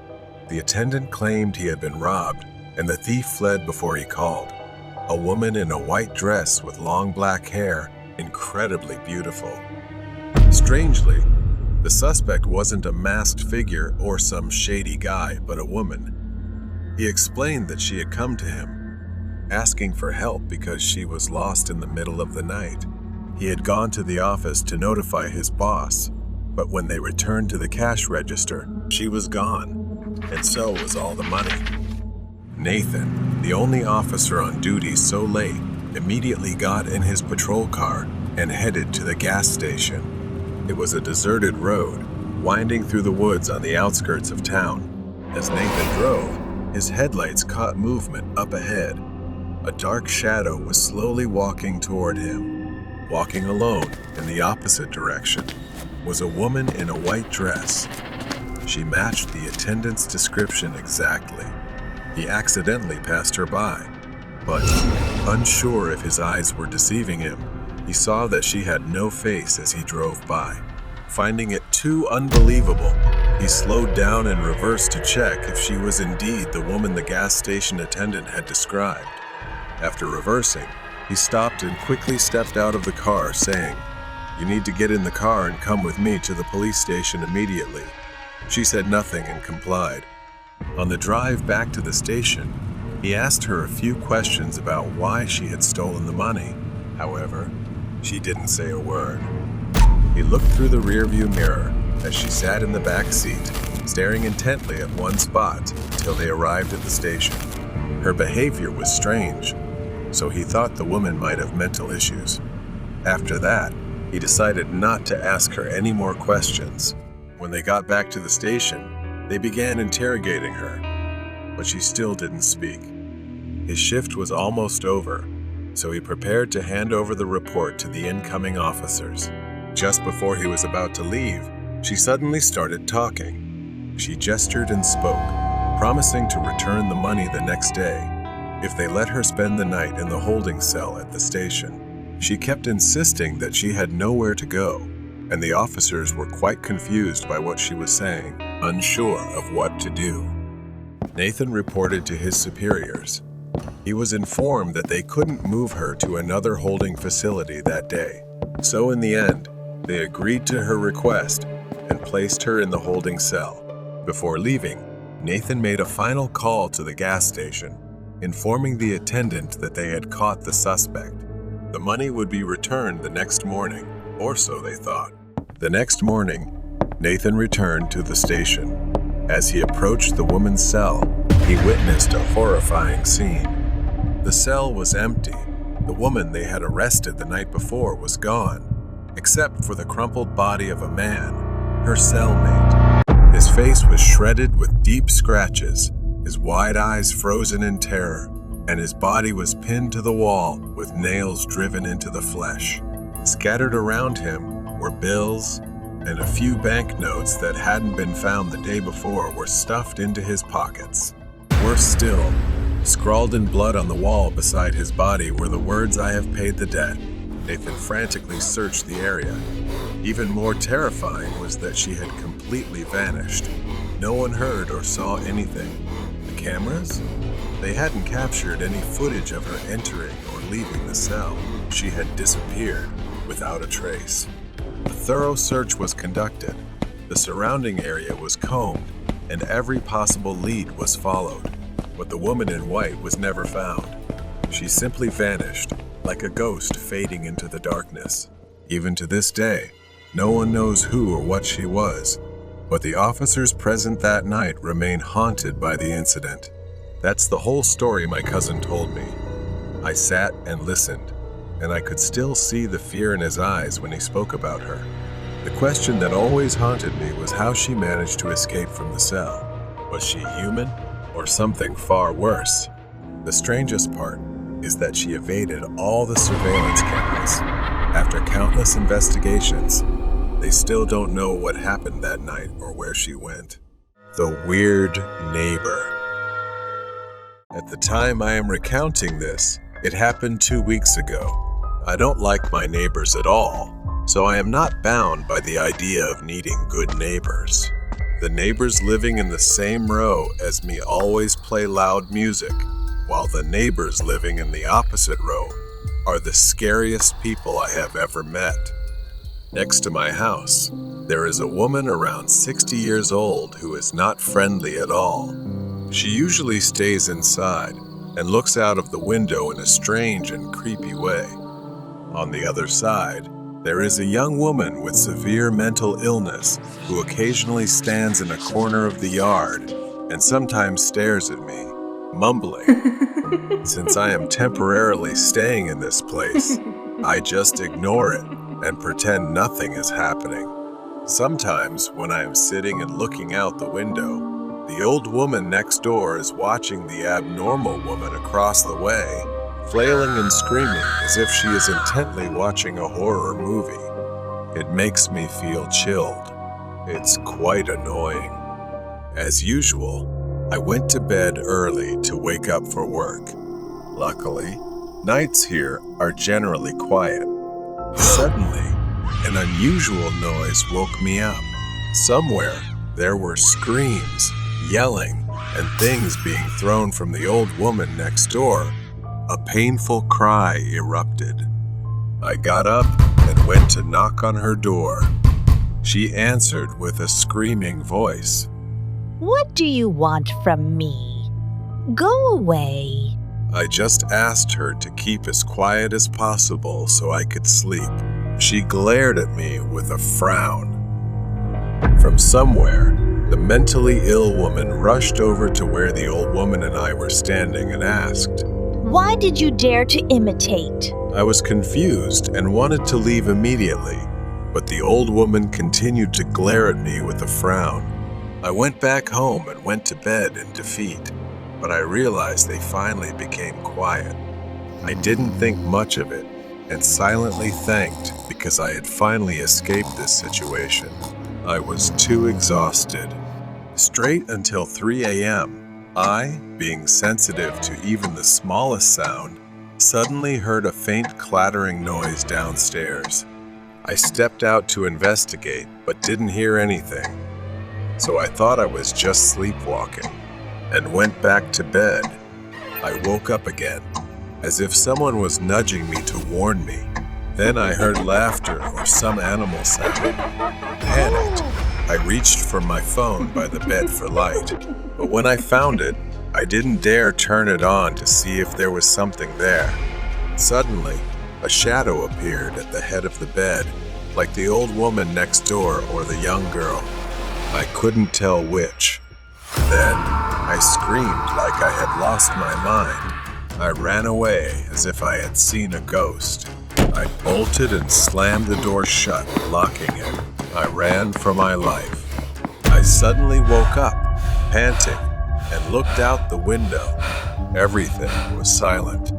The attendant claimed he had been robbed, and the thief fled before he called. A woman in a white dress with long black hair, incredibly beautiful. Strangely, the suspect wasn't a masked figure or some shady guy, but a woman. He explained that she had come to him, asking for help because she was lost in the middle of the night. He had gone to the office to notify his boss, but when they returned to the cash register, she was gone, and so was all the money. Nathan, the only officer on duty so late, immediately got in his patrol car and headed to the gas station. It was a deserted road, winding through the woods on the outskirts of town. As Nathan drove, his headlights caught movement up ahead. A dark shadow was slowly walking toward him, walking alone in the opposite direction. was a woman in a white dress. She matched the attendant's description exactly. He accidentally passed her by, but unsure if his eyes were deceiving him, he saw that she had no face as he drove by. Finding it too unbelievable, he slowed down and reversed to check if she was indeed the woman the gas station attendant had described. After reversing, he stopped and quickly stepped out of the car, saying, "You need to get in the car and come with me to the police station immediately." She said nothing and complied. On the drive back to the station, he asked her a few questions about why she had stolen the money. However, she didn't say a word. He looked through the rearview mirror as she sat in the back seat, staring intently at one spot until they arrived at the station. Her behavior was strange, so he thought the woman might have mental issues. After that, he decided not to ask her any more questions. When they got back to the station, they began interrogating her, but she still didn't speak. His shift was almost over, so he prepared to hand over the report to the incoming officers. Just before he was about to leave, she suddenly started talking. She gestured and spoke, promising to return the money the next day if they let her spend the night in the holding cell at the station. She kept insisting that she had nowhere to go, and the officers were quite confused by what she was saying, unsure of what to do. Nathan reported to his superiors. He was informed that they couldn't move her to another holding facility that day, so in the end, they agreed to her request and placed her in the holding cell. Before leaving, Nathan made a final call to the gas station, informing the attendant that they had caught the suspect. The money would be returned the next morning, or so they thought. The next morning, Nathan returned to the station. As he approached the woman's cell, he witnessed a horrifying scene. The cell was empty. The woman they had arrested the night before was gone, except for the crumpled body of a man, her cellmate. His face was shredded with deep scratches, his wide eyes frozen in terror, and his body was pinned to the wall with nails driven into the flesh. Scattered around him were bills, and a few banknotes that hadn't been found the day before were stuffed into his pockets. Worse still, scrawled in blood on the wall beside his body were the words, "I have paid the debt." Nathan frantically searched the area. Even more terrifying was that she had completely vanished. No one heard or saw anything. The cameras? They hadn't captured any footage of her entering or leaving the cell. She had disappeared without a trace. A thorough search was conducted. The surrounding area was combed, and every possible lead was followed. But the woman in white was never found. She simply vanished, like a ghost fading into the darkness. Even to this day, no one knows who or what she was, but the officers present that night remain haunted by the incident. That's the whole story my cousin told me. I sat and listened, and I could still see the fear in his eyes when he spoke about her. The question that always haunted me was how she managed to escape from the cell. Was she human, or something far worse? The strangest part is that she evaded all the surveillance cameras. After countless investigations, they still don't know what happened that night or where she went. The weird neighbor. At the time I am recounting this, it happened 2 weeks ago. I don't like my neighbors at all, so I am not bound by the idea of needing good neighbors. The neighbors living in the same row as me always play loud music, while the neighbors living in the opposite row are the scariest people I have ever met. Next to my house, there is a woman around 60 years old who is not friendly at all. She usually stays inside and looks out of the window in a strange and creepy way. On the other side, there is a young woman with severe mental illness who occasionally stands in a corner of the yard and sometimes stares at me, mumbling. Since I am temporarily staying in this place, I just ignore it and pretend nothing is happening. Sometimes, when I am sitting and looking out the window, the old woman next door is watching the abnormal woman across the way, flailing and screaming as if she is intently watching a horror movie. It makes me feel chilled. It's quite annoying. As usual, I went to bed early to wake up for work. Luckily, nights here are generally quiet. Suddenly, an unusual noise woke me up. Somewhere, there were screams, yelling, and things being thrown from the old woman next door. A painful cry erupted. I got up and went to knock on her door. She answered with a screaming voice. What do you want from me? Go away. I just asked her to keep as quiet as possible so I could sleep. She glared at me with a frown. From somewhere, the mentally ill woman rushed over to where the old woman and I were standing and asked, Why did you dare to imitate? I was confused and wanted to leave immediately, but the old woman continued to glare at me with a frown. I went back home and went to bed in defeat, but I realized they finally became quiet. I didn't think much of it and silently thanked because I had finally escaped this situation. I was too exhausted. Straight until 3 a.m., I, being sensitive to even the smallest sound, suddenly heard a faint clattering noise downstairs. I stepped out to investigate, but didn't hear anything. So I thought I was just sleepwalking and went back to bed. I woke up again, as if someone was nudging me to warn me. Then I heard laughter or some animal sound. Panicked, I reached for my phone by the bed for light. But when I found it, I didn't dare turn it on to see if there was something there. Suddenly, a shadow appeared at the head of the bed, like the old woman next door or the young girl. I couldn't tell which. Then, I screamed like I had lost my mind. I ran away as if I had seen a ghost. I bolted and slammed the door shut, locking it. I ran for my life. I suddenly woke up, panting, and looked out the window. Everything was silent.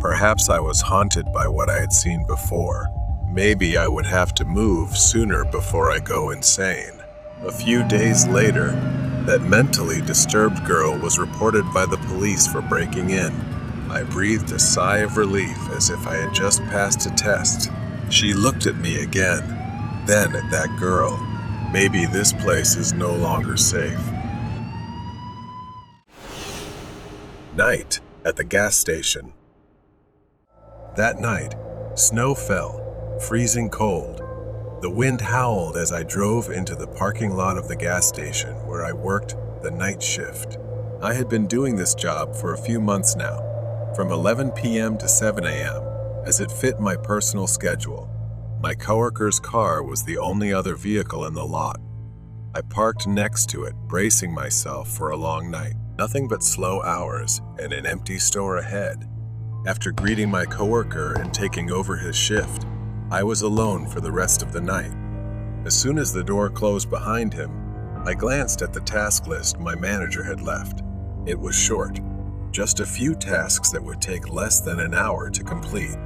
Perhaps I was haunted by what I had seen before. Maybe I would have to move sooner before I go insane. A few days later, that mentally disturbed girl was reported by the police for breaking in. I breathed a sigh of relief as if I had just passed a test. She looked at me again, then at that girl. Maybe this place is no longer safe. Night at the gas station. That night, snow fell, freezing cold. The wind howled as I drove into the parking lot of the gas station where I worked the night shift. I had been doing this job for a few months now, from 11 p.m. to 7 a.m., as it fit my personal schedule. My coworker's car was the only other vehicle in the lot. I parked next to it, bracing myself for a long night. Nothing but slow hours and an empty store ahead. After greeting my coworker and taking over his shift, I was alone for the rest of the night. As soon as the door closed behind him, I glanced at the task list my manager had left. It was short, just a few tasks that would take less than an hour to complete.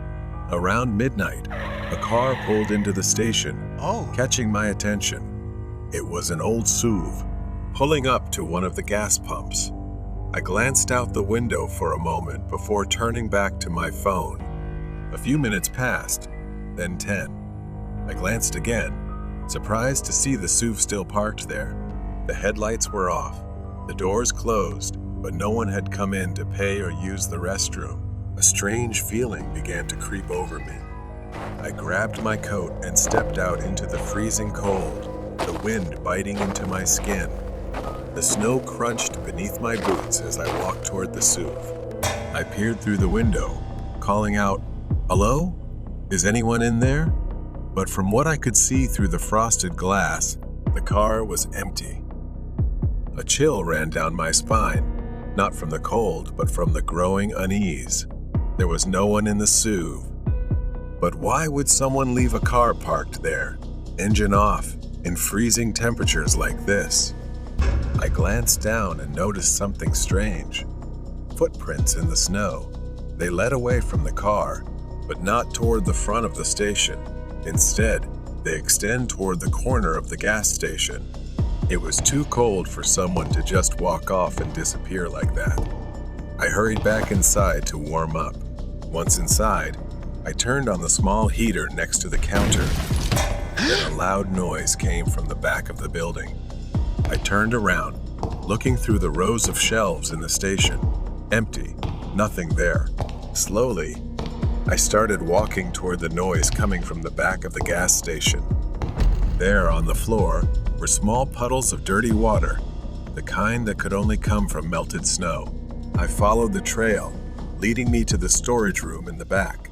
Around midnight, a car pulled into the station, catching my attention. It was an old SUV, pulling up to one of the gas pumps. I glanced out the window for a moment before turning back to my phone. A few minutes passed, then 10. I glanced again, surprised to see the SUV still parked there. The headlights were off, the doors closed, but no one had come in to pay or use the restroom. A strange feeling began to creep over me. I grabbed my coat and stepped out into the freezing cold, the wind biting into my skin. The snow crunched beneath my boots as I walked toward the SUV. I peered through the window, calling out, "Hello? Is anyone in there?" But from what I could see through the frosted glass, the car was empty. A chill ran down my spine, not from the cold, but from the growing unease. There was no one in the SUV. But why would someone leave a car parked there, engine off, in freezing temperatures like this? I glanced down and noticed something strange. Footprints in the snow. They led away from the car, but not toward the front of the station. Instead, They extend toward the corner of the gas station. It was too cold for someone to just walk off and disappear like that. I hurried back inside to warm up. Once inside, I turned on the small heater next to the counter. Then a loud noise came from the back of the building. I turned around, looking through the rows of shelves in the station. Empty, nothing there. Slowly, I started walking toward the noise coming from the back of the gas station. There on the floor were small puddles of dirty water, the kind that could only come from melted snow. I followed the trail, leading me to the storage room in the back.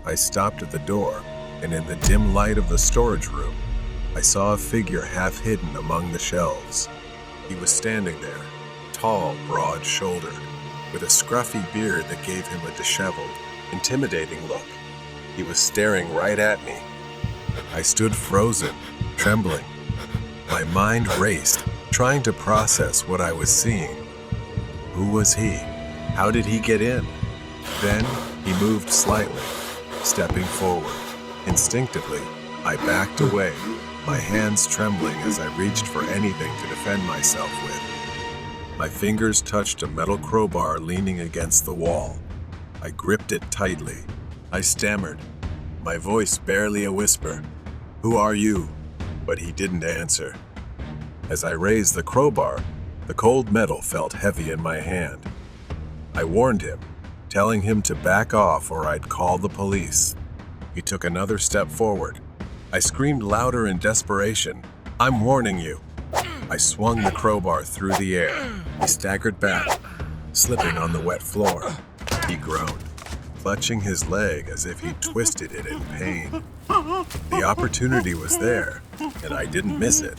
I stopped at the door, and in the dim light of the storage room, I saw a figure half hidden among the shelves. He was standing there, tall, broad-shouldered, with a scruffy beard that gave him a disheveled, intimidating look. He was staring right at me. I stood frozen, trembling. My mind raced, trying to process what I was seeing. Who was he? How did he get in? Then he moved slightly, stepping forward. Instinctively, I backed away, my hands trembling as I reached for anything to defend myself with. My fingers touched a metal crowbar leaning against the wall. I gripped it tightly. I stammered, my voice barely a whisper. "Who are you?" But he didn't answer. As I raised the crowbar, the cold metal felt heavy in my hand. I warned him, telling him to back off or I'd call the police. He took another step forward. I screamed louder in desperation, "I'm warning you." I swung the crowbar through the air. He staggered back, slipping on the wet floor. He groaned, clutching his leg as if he twisted it in pain. The opportunity was there, and I didn't miss it.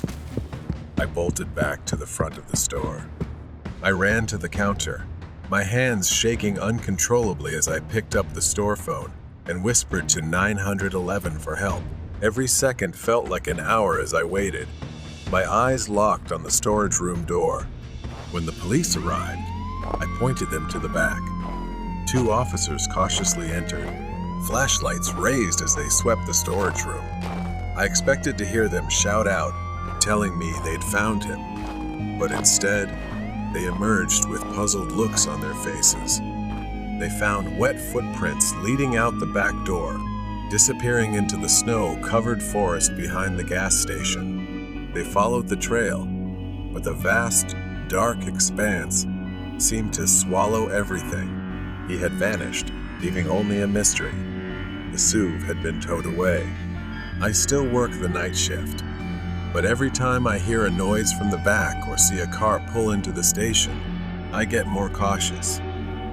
I bolted back to the front of the store. I ran to the counter, my hands shaking uncontrollably as I picked up the store phone and whispered to 911 for help. Every second felt like an hour as I waited, my eyes locked on the storage room door. When the police arrived, I pointed them to the back. 2 officers cautiously entered, flashlights raised as they swept the storage room. I expected to hear them shout out, telling me they'd found him, but instead, they emerged with puzzled looks on their faces. They found wet footprints leading out the back door, disappearing into the snow-covered forest behind the gas station. They followed the trail, but the vast, dark expanse seemed to swallow everything. He had vanished, leaving only a mystery. The SUV had been towed away. I still work the night shift, but every time I hear a noise from the back or see a car pull into the station, I get more cautious.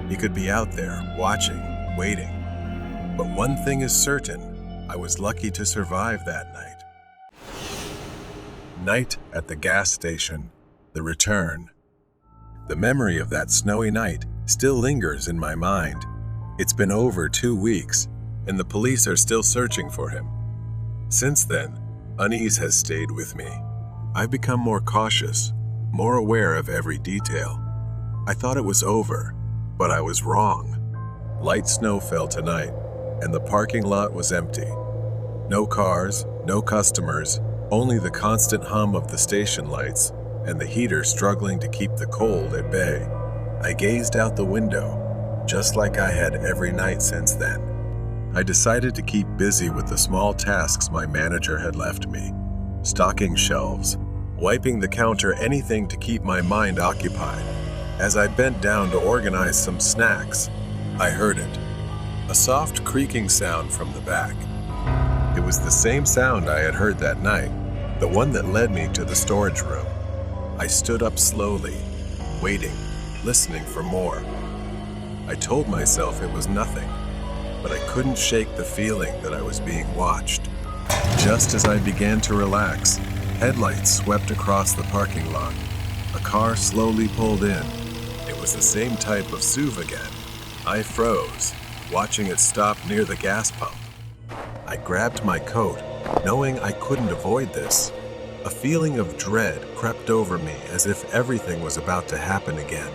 He could be out there, watching, waiting. But one thing is certain, I was lucky to survive that night. Night at the gas station, the return. The memory of that snowy night still lingers in my mind. It's been over 2 weeks, and the police are still searching for him. Since then, unease has stayed with me. I've become more cautious, more aware of every detail. I thought it was over, but I was wrong. Light snow fell tonight, and the parking lot was empty. No cars, no customers, only the constant hum of the station lights and the heater struggling to keep the cold at bay. I gazed out the window, just like I had every night since then. I decided to keep busy with the small tasks my manager had left me. Stocking shelves, wiping the counter, anything to keep my mind occupied. As I bent down to organize some snacks, I heard it. A soft creaking sound from the back. It was the same sound I had heard that night, the one that led me to the storage room. I stood up slowly, waiting, listening for more. I told myself it was nothing, but I couldn't shake the feeling that I was being watched. Just as I began to relax, headlights swept across the parking lot. A car slowly pulled in. It was the same type of SUV again. I froze, watching it stop near the gas pump. I grabbed my coat, knowing I couldn't avoid this. A feeling of dread crept over me as if everything was about to happen again.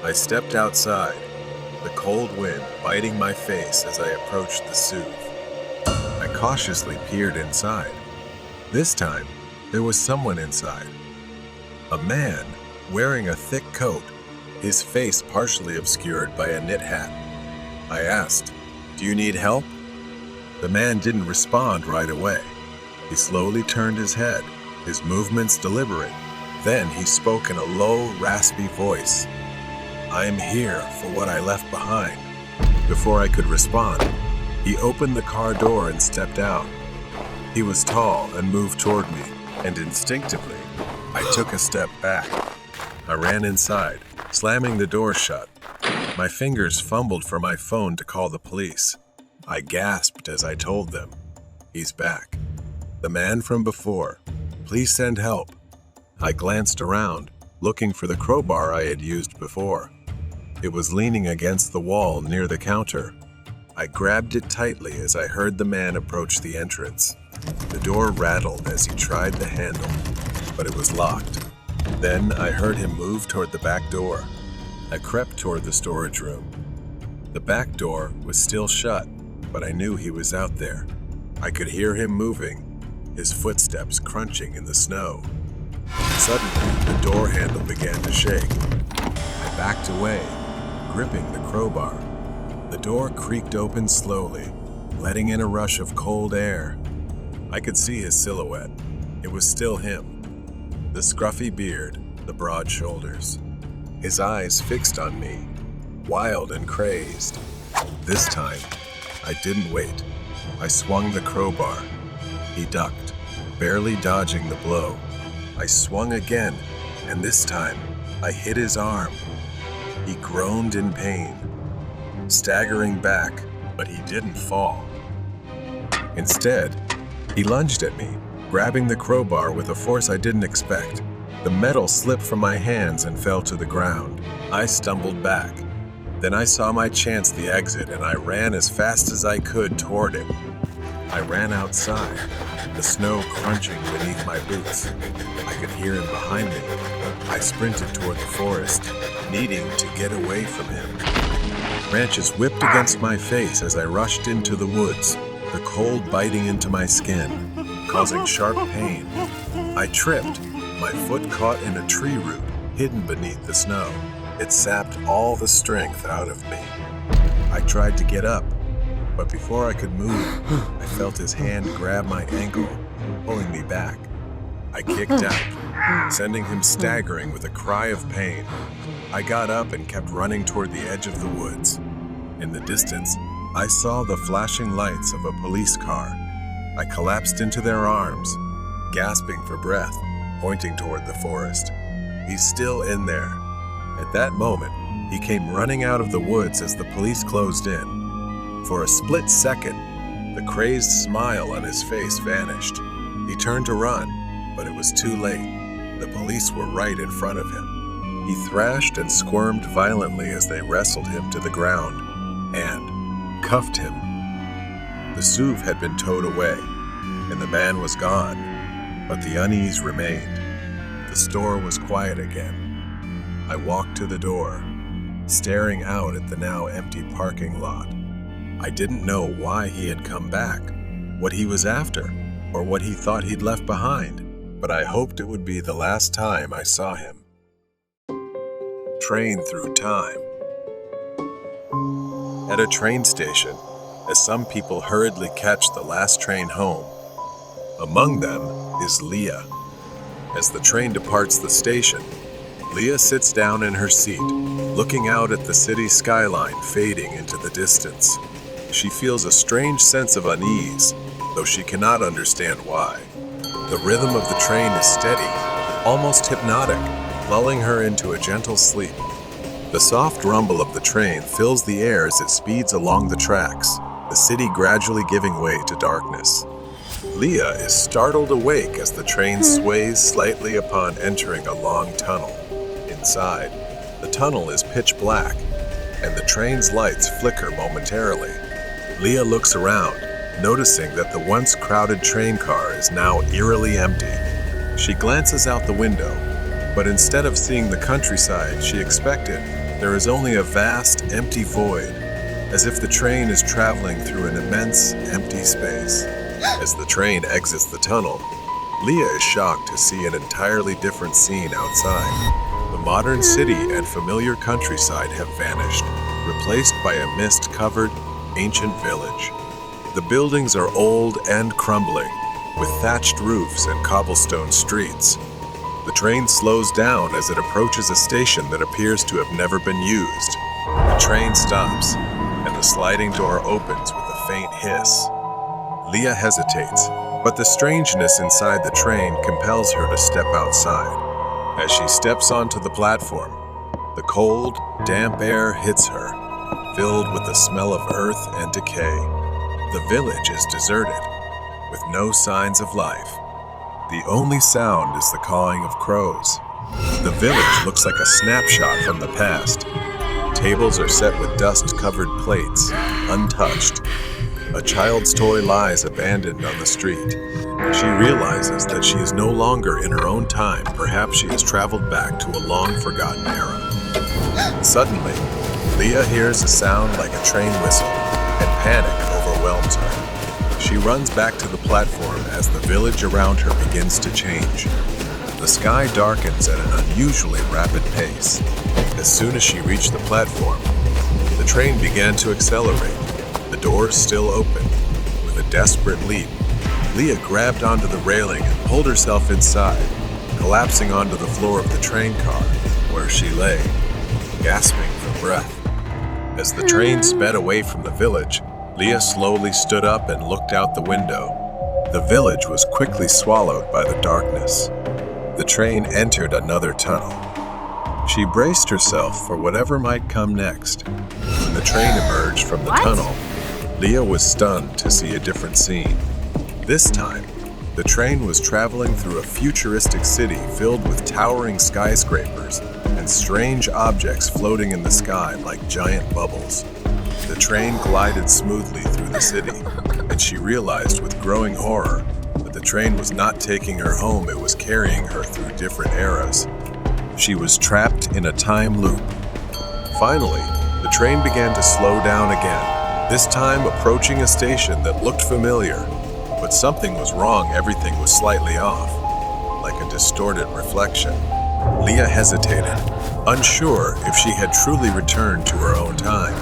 I stepped outside, the cold wind biting my face as I approached the SUV. I cautiously peered inside. This time, there was someone inside. A man wearing a thick coat, his face partially obscured by a knit hat. I asked, "Do you need help?" The man didn't respond right away. He slowly turned his head, his movements deliberate. Then he spoke in a low, raspy voice. "I am here for what I left behind." Before I could respond, he opened the car door and stepped out. He was tall and moved toward me, and instinctively, I took a step back. I ran inside, slamming the door shut. My fingers fumbled for my phone to call the police. I gasped as I told them, "He's back. The man from before. Please send help." I glanced around, looking for the crowbar I had used before. It was leaning against the wall near the counter. I grabbed it tightly as I heard the man approach the entrance. The door rattled as he tried the handle, but it was locked. Then I heard him move toward the back door. I crept toward the storage room. The back door was still shut, but I knew he was out there. I could hear him moving, his footsteps crunching in the snow. Suddenly, the door handle began to shake. I backed away, gripping the crowbar. The door creaked open slowly, letting in a rush of cold air. I could see his silhouette. It was still him. The scruffy beard, the broad shoulders. His eyes fixed on me, wild and crazed. This time, I didn't wait. I swung the crowbar. He ducked, barely dodging the blow. I swung again, and this time, I hit his arm. He groaned in pain, staggering back, but he didn't fall. Instead, he lunged at me, grabbing the crowbar with a force I didn't expect. The metal slipped from my hands and fell to the ground. I stumbled back. Then I saw my chance the exit, and I ran as fast as I could toward it. I ran outside, the snow crunching beneath my boots. I could hear him behind me. I sprinted toward the forest, needing to get away from him. Branches whipped against my face as I rushed into the woods, the cold biting into my skin, causing sharp pain. I tripped. My foot caught in a tree root hidden beneath the snow. It sapped all the strength out of me. I tried to get up, but before I could move, I felt his hand grab my ankle, pulling me back. I kicked out, sending him staggering with a cry of pain. I got up and kept running toward the edge of the woods. In the distance, I saw the flashing lights of a police car. I collapsed into their arms, gasping for breath, pointing toward the forest. "He's still in there." At that moment, he came running out of the woods as the police closed in. For a split second, the crazed smile on his face vanished. He turned to run, but it was too late. The police were right in front of him. He thrashed and squirmed violently as they wrestled him to the ground and cuffed him. The SUV had been towed away, and the man was gone, but the unease remained. The store was quiet again. I walked to the door, staring out at the now empty parking lot. I didn't know why he had come back, what he was after, or what he thought he'd left behind, but I hoped it would be the last time I saw him. Train through time. At a train station, as some people hurriedly catch the last train home. Among them is Leah. As the train departs the station, Leah sits down in her seat, looking out at the city skyline fading into the distance. She feels a strange sense of unease, though she cannot understand why. The rhythm of the train is steady, almost hypnotic, lulling her into a gentle sleep. The soft rumble of the train fills the air as it speeds along the tracks, the city gradually giving way to darkness. Leah is startled awake as the train sways slightly upon entering a long tunnel. Inside, the tunnel is pitch black, and the train's lights flicker momentarily. Leah looks around, noticing that the once crowded train car is now eerily empty. She glances out the window, but instead of seeing the countryside she expected, there is only a vast, empty void, as if the train is traveling through an immense, empty space. As the train exits the tunnel, Leah is shocked to see an entirely different scene outside. The modern city and familiar countryside have vanished, replaced by a mist-covered, ancient village. The buildings are old and crumbling, with thatched roofs and cobblestone streets. The train slows down as it approaches a station that appears to have never been used. The train stops, and the sliding door opens with a faint hiss. Leah hesitates, but the strangeness inside the train compels her to step outside. As she steps onto the platform, the cold, damp air hits her, filled with the smell of earth and decay. The village is deserted, with no signs of life. The only sound is the cawing of crows. The village looks like a snapshot from the past. Tables are set with dust-covered plates, untouched. A child's toy lies abandoned on the street. She realizes that she is no longer in her own time. Perhaps she has traveled back to a long-forgotten era. Suddenly, Leah hears a sound like a train whistle, and panic overwhelms her. She runs back to the platform as the village around her begins to change. The sky darkens at an unusually rapid pace. As soon as she reached the platform, the train began to accelerate. The doors still open. With a desperate leap, Leah grabbed onto the railing and pulled herself inside, collapsing onto the floor of the train car, where she lay, gasping for breath. As the train sped away from the village, Leah slowly stood up and looked out the window. The village was quickly swallowed by the darkness. The train entered another tunnel. She braced herself for whatever might come next. When the train emerged from the tunnel, Leah was stunned to see a different scene. This time, the train was traveling through a futuristic city filled with towering skyscrapers and strange objects floating in the sky like giant bubbles. The train glided smoothly through the city, and she realized with growing horror that the train was not taking her home, it was carrying her through different eras. She was trapped in a time loop. Finally, the train began to slow down again, this time approaching a station that looked familiar. But something was wrong. Everything was slightly off, like a distorted reflection. Leah hesitated, unsure if she had truly returned to her own time.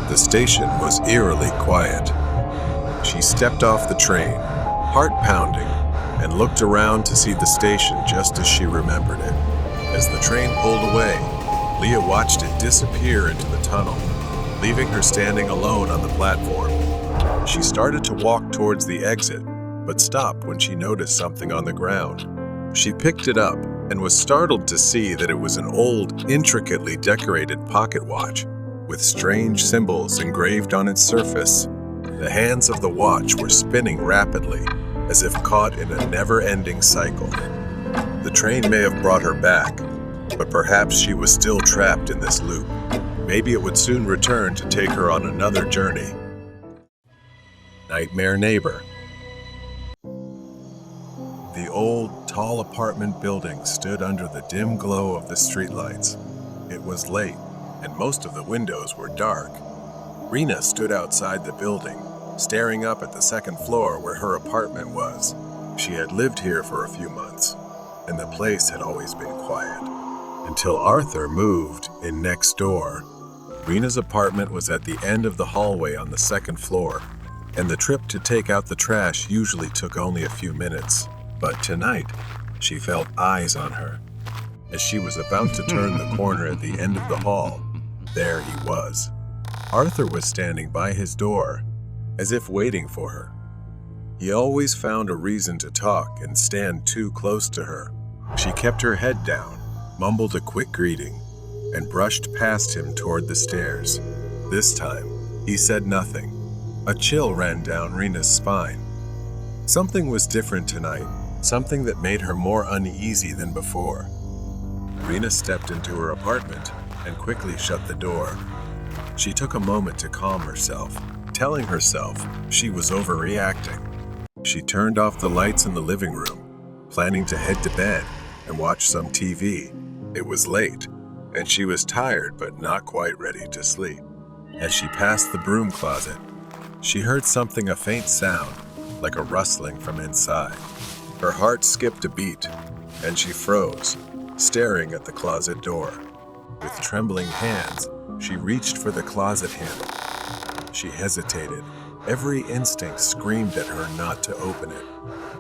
The station was eerily quiet. She stepped off the train, heart pounding, and looked around to see the station just as she remembered it. As the train pulled away, Leah watched it disappear into the tunnel, leaving her standing alone on the platform. She started to walk towards the exit, but stopped when she noticed something on the ground. She picked it up and was startled to see that it was an old, intricately decorated pocket watch with strange symbols engraved on its surface. The hands of the watch were spinning rapidly, as if caught in a never-ending cycle. The train may have brought her back, but perhaps she was still trapped in this loop. Maybe it would soon return to take her on another journey. Nightmare Neighbor. The old, tall apartment building stood under the dim glow of the streetlights. It was late, and most of the windows were dark. Rena stood outside the building, staring up at the second floor where her apartment was. She had lived here for a few months, and the place had always been quiet. Until Arthur moved in next door. Rena's apartment was at the end of the hallway on the second floor, and the trip to take out the trash usually took only a few minutes. But tonight, she felt eyes on her. As she was about to turn the corner at the end of the hall, there he was. Arthur was standing by his door, as if waiting for her. He always found a reason to talk and stand too close to her. She kept her head down, mumbled a quick greeting, and brushed past him toward the stairs. This time, he said nothing. A chill ran down Rena's spine. Something was different tonight, something that made her more uneasy than before. Rena stepped into her apartment and quickly shut the door. She took a moment to calm herself, telling herself she was overreacting. She turned off the lights in the living room, planning to head to bed and watch some TV. It was late, and she was tired but not quite ready to sleep. As she passed the broom closet, she heard a faint sound, like a rustling from inside. Her heart skipped a beat, and she froze, staring at the closet door. With trembling hands, she reached for the closet handle. She hesitated. Every instinct screamed at her not to open it.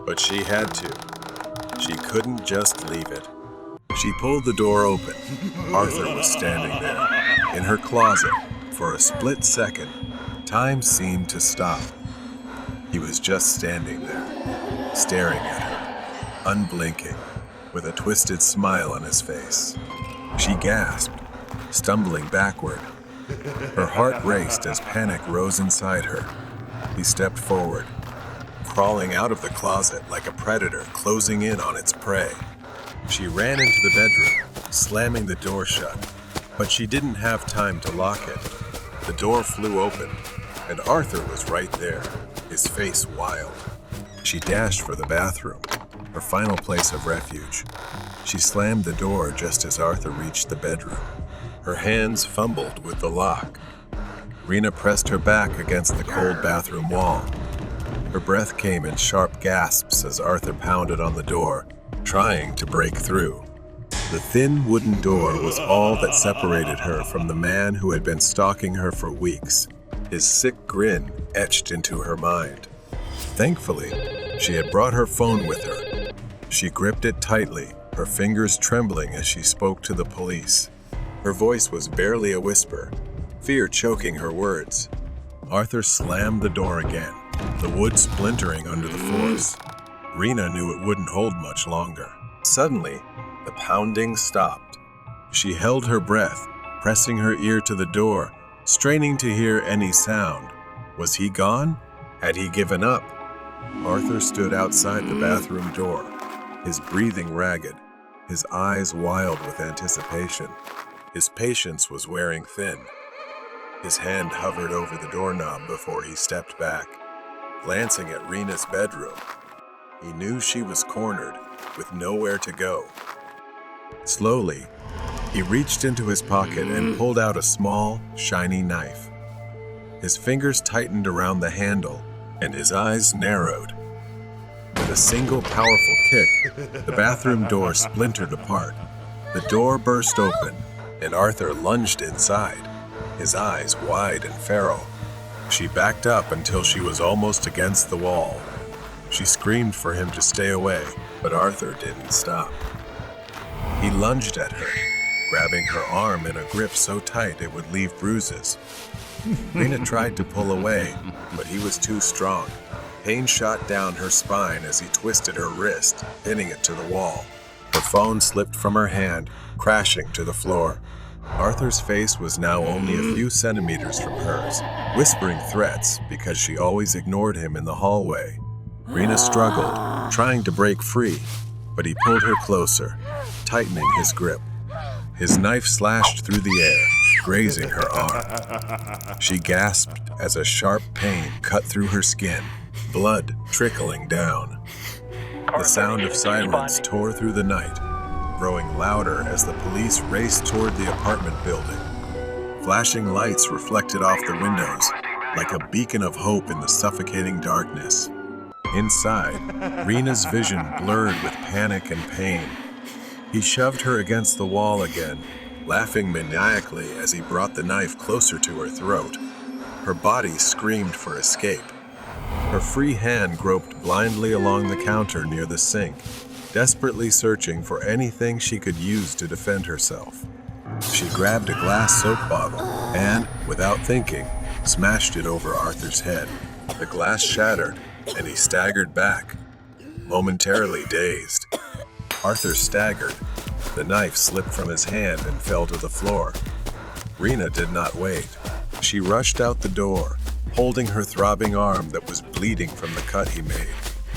But she had to. She couldn't just leave it. She pulled the door open. Arthur was standing there, in her closet. For a split second, time seemed to stop. He was just standing there, staring at her, unblinking, with a twisted smile on his face. She gasped, stumbling backward. Her heart raced as panic rose inside her. He stepped forward, crawling out of the closet like a predator closing in on its prey. She ran into the bedroom, slamming the door shut, but she didn't have time to lock it. The door flew open, and Arthur was right there, his face wild. She dashed for the bathroom, her final place of refuge. She slammed the door just as Arthur reached the bedroom. Her hands fumbled with the lock. Rena pressed her back against the cold bathroom wall. Her breath came in sharp gasps as Arthur pounded on the door, trying to break through. The thin wooden door was all that separated her from the man who had been stalking her for weeks, his sick grin etched into her mind. Thankfully, she had brought her phone with her. She gripped it tightly, her fingers trembling as she spoke to the police. Her voice was barely a whisper, fear choking her words. Arthur slammed the door again, the wood splintering under the force. Rena knew it wouldn't hold much longer. Suddenly, the pounding stopped. She held her breath, pressing her ear to the door, straining to hear any sound. Was he gone? Had he given up? Arthur stood outside the bathroom door, his breathing ragged, his eyes wild with anticipation. His patience was wearing thin. His hand hovered over the doorknob before he stepped back, glancing at Rena's bedroom. He knew she was cornered, with nowhere to go. Slowly, he reached into his pocket and pulled out a small, shiny knife. His fingers tightened around the handle, and his eyes narrowed. With a single powerful kick, the bathroom door splintered apart. The door burst open, and Arthur lunged inside, his eyes wide and feral. She backed up until she was almost against the wall. She screamed for him to stay away, but Arthur didn't stop. He lunged at her, grabbing her arm in a grip so tight it would leave bruises. Rena tried to pull away, but he was too strong. Pain shot down her spine as he twisted her wrist, pinning it to the wall. Her phone slipped from her hand, crashing to the floor. Arthur's face was now only a few centimeters from hers, whispering threats because she always ignored him in the hallway. Rena struggled, trying to break free, but he pulled her closer, tightening his grip. His knife slashed through the air, grazing her arm. She gasped as a sharp pain cut through her skin, blood trickling down. The sound of sirens tore through the night, growing louder as the police raced toward the apartment building. Flashing lights reflected off the windows, like a beacon of hope in the suffocating darkness. Inside, Rena's vision blurred with panic and pain. He shoved her against the wall again, laughing maniacally as he brought the knife closer to her throat. Her body screamed for escape. Her free hand groped blindly along the counter near the sink, desperately searching for anything she could use to defend herself. She grabbed a glass soap bottle and, without thinking, smashed it over Arthur's head. The glass shattered, and he staggered back, momentarily dazed. Arthur staggered. The knife slipped from his hand and fell to the floor. Rena did not wait. She rushed out the door, holding her throbbing arm that was bleeding from the cut he made.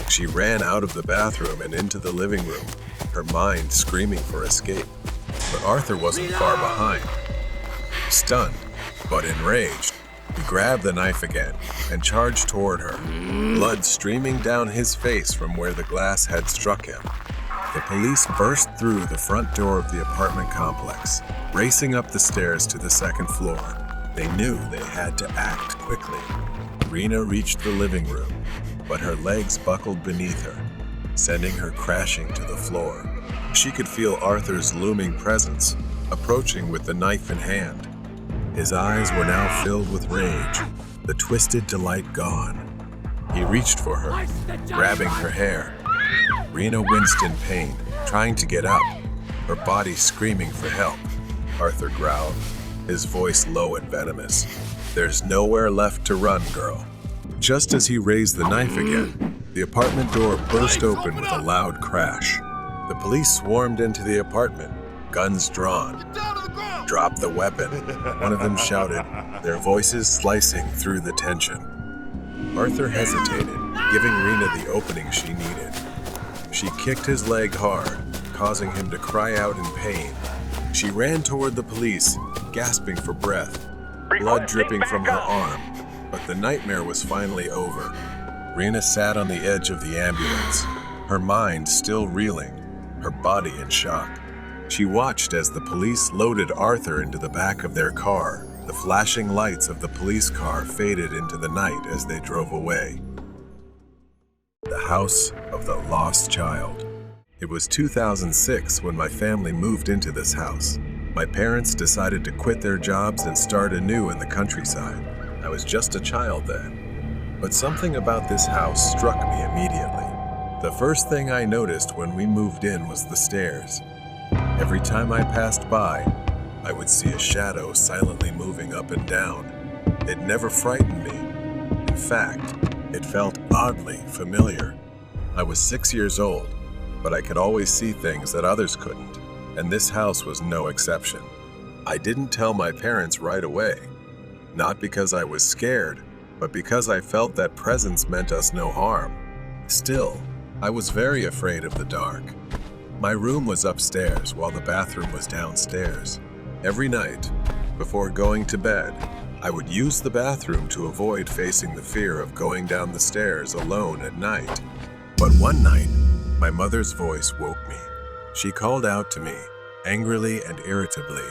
She ran out of the bathroom and into the living room, her mind screaming for escape. But Arthur wasn't far behind. Stunned, but enraged, he grabbed the knife again and charged toward her, blood streaming down his face from where the glass had struck him. The police burst through the front door of the apartment complex, racing up the stairs to the second floor. They knew they had to act quickly. Rena reached the living room, but her legs buckled beneath her. sending her crashing to the floor. She could feel Arthur's looming presence, approaching with the knife in hand. His eyes were now filled with rage, the twisted delight gone. He reached for her, grabbing her hair. Rena winced in pain, trying to get up, her body screaming for help. Arthur growled, his voice low and venomous. "There's nowhere left to run, girl." Just as he raised the knife again, the apartment door burst open with a loud crash. The police swarmed into the apartment, guns drawn. "Drop the weapon," one of them shouted, their voices slicing through the tension. Arthur hesitated, giving Rena the opening she needed. She kicked his leg hard, causing him to cry out in pain. She ran toward the police, gasping for breath, blood dripping from her arm, but the nightmare was finally over. Rena sat on the edge of the ambulance, her mind still reeling, her body in shock. She watched as the police loaded Arthur into the back of their car. The flashing lights of the police car faded into the night as they drove away. The house of the lost child. It was 2006 when my family moved into this house. My parents decided to quit their jobs and start anew in the countryside. I was just a child then. But something about this house struck me immediately. The first thing I noticed when we moved in was the stairs. Every time I passed by, I would see a shadow silently moving up and down. It never frightened me. In fact, it felt oddly familiar. I was 6 years old, but I could always see things that others couldn't, and this house was no exception. I didn't tell my parents right away, not because I was scared, but because I felt that presence meant us no harm. Still, I was very afraid of the dark. My room was upstairs while the bathroom was downstairs. Every night, before going to bed, I would use the bathroom to avoid facing the fear of going down the stairs alone at night. But one night, my mother's voice woke me. She called out to me, angrily and irritably,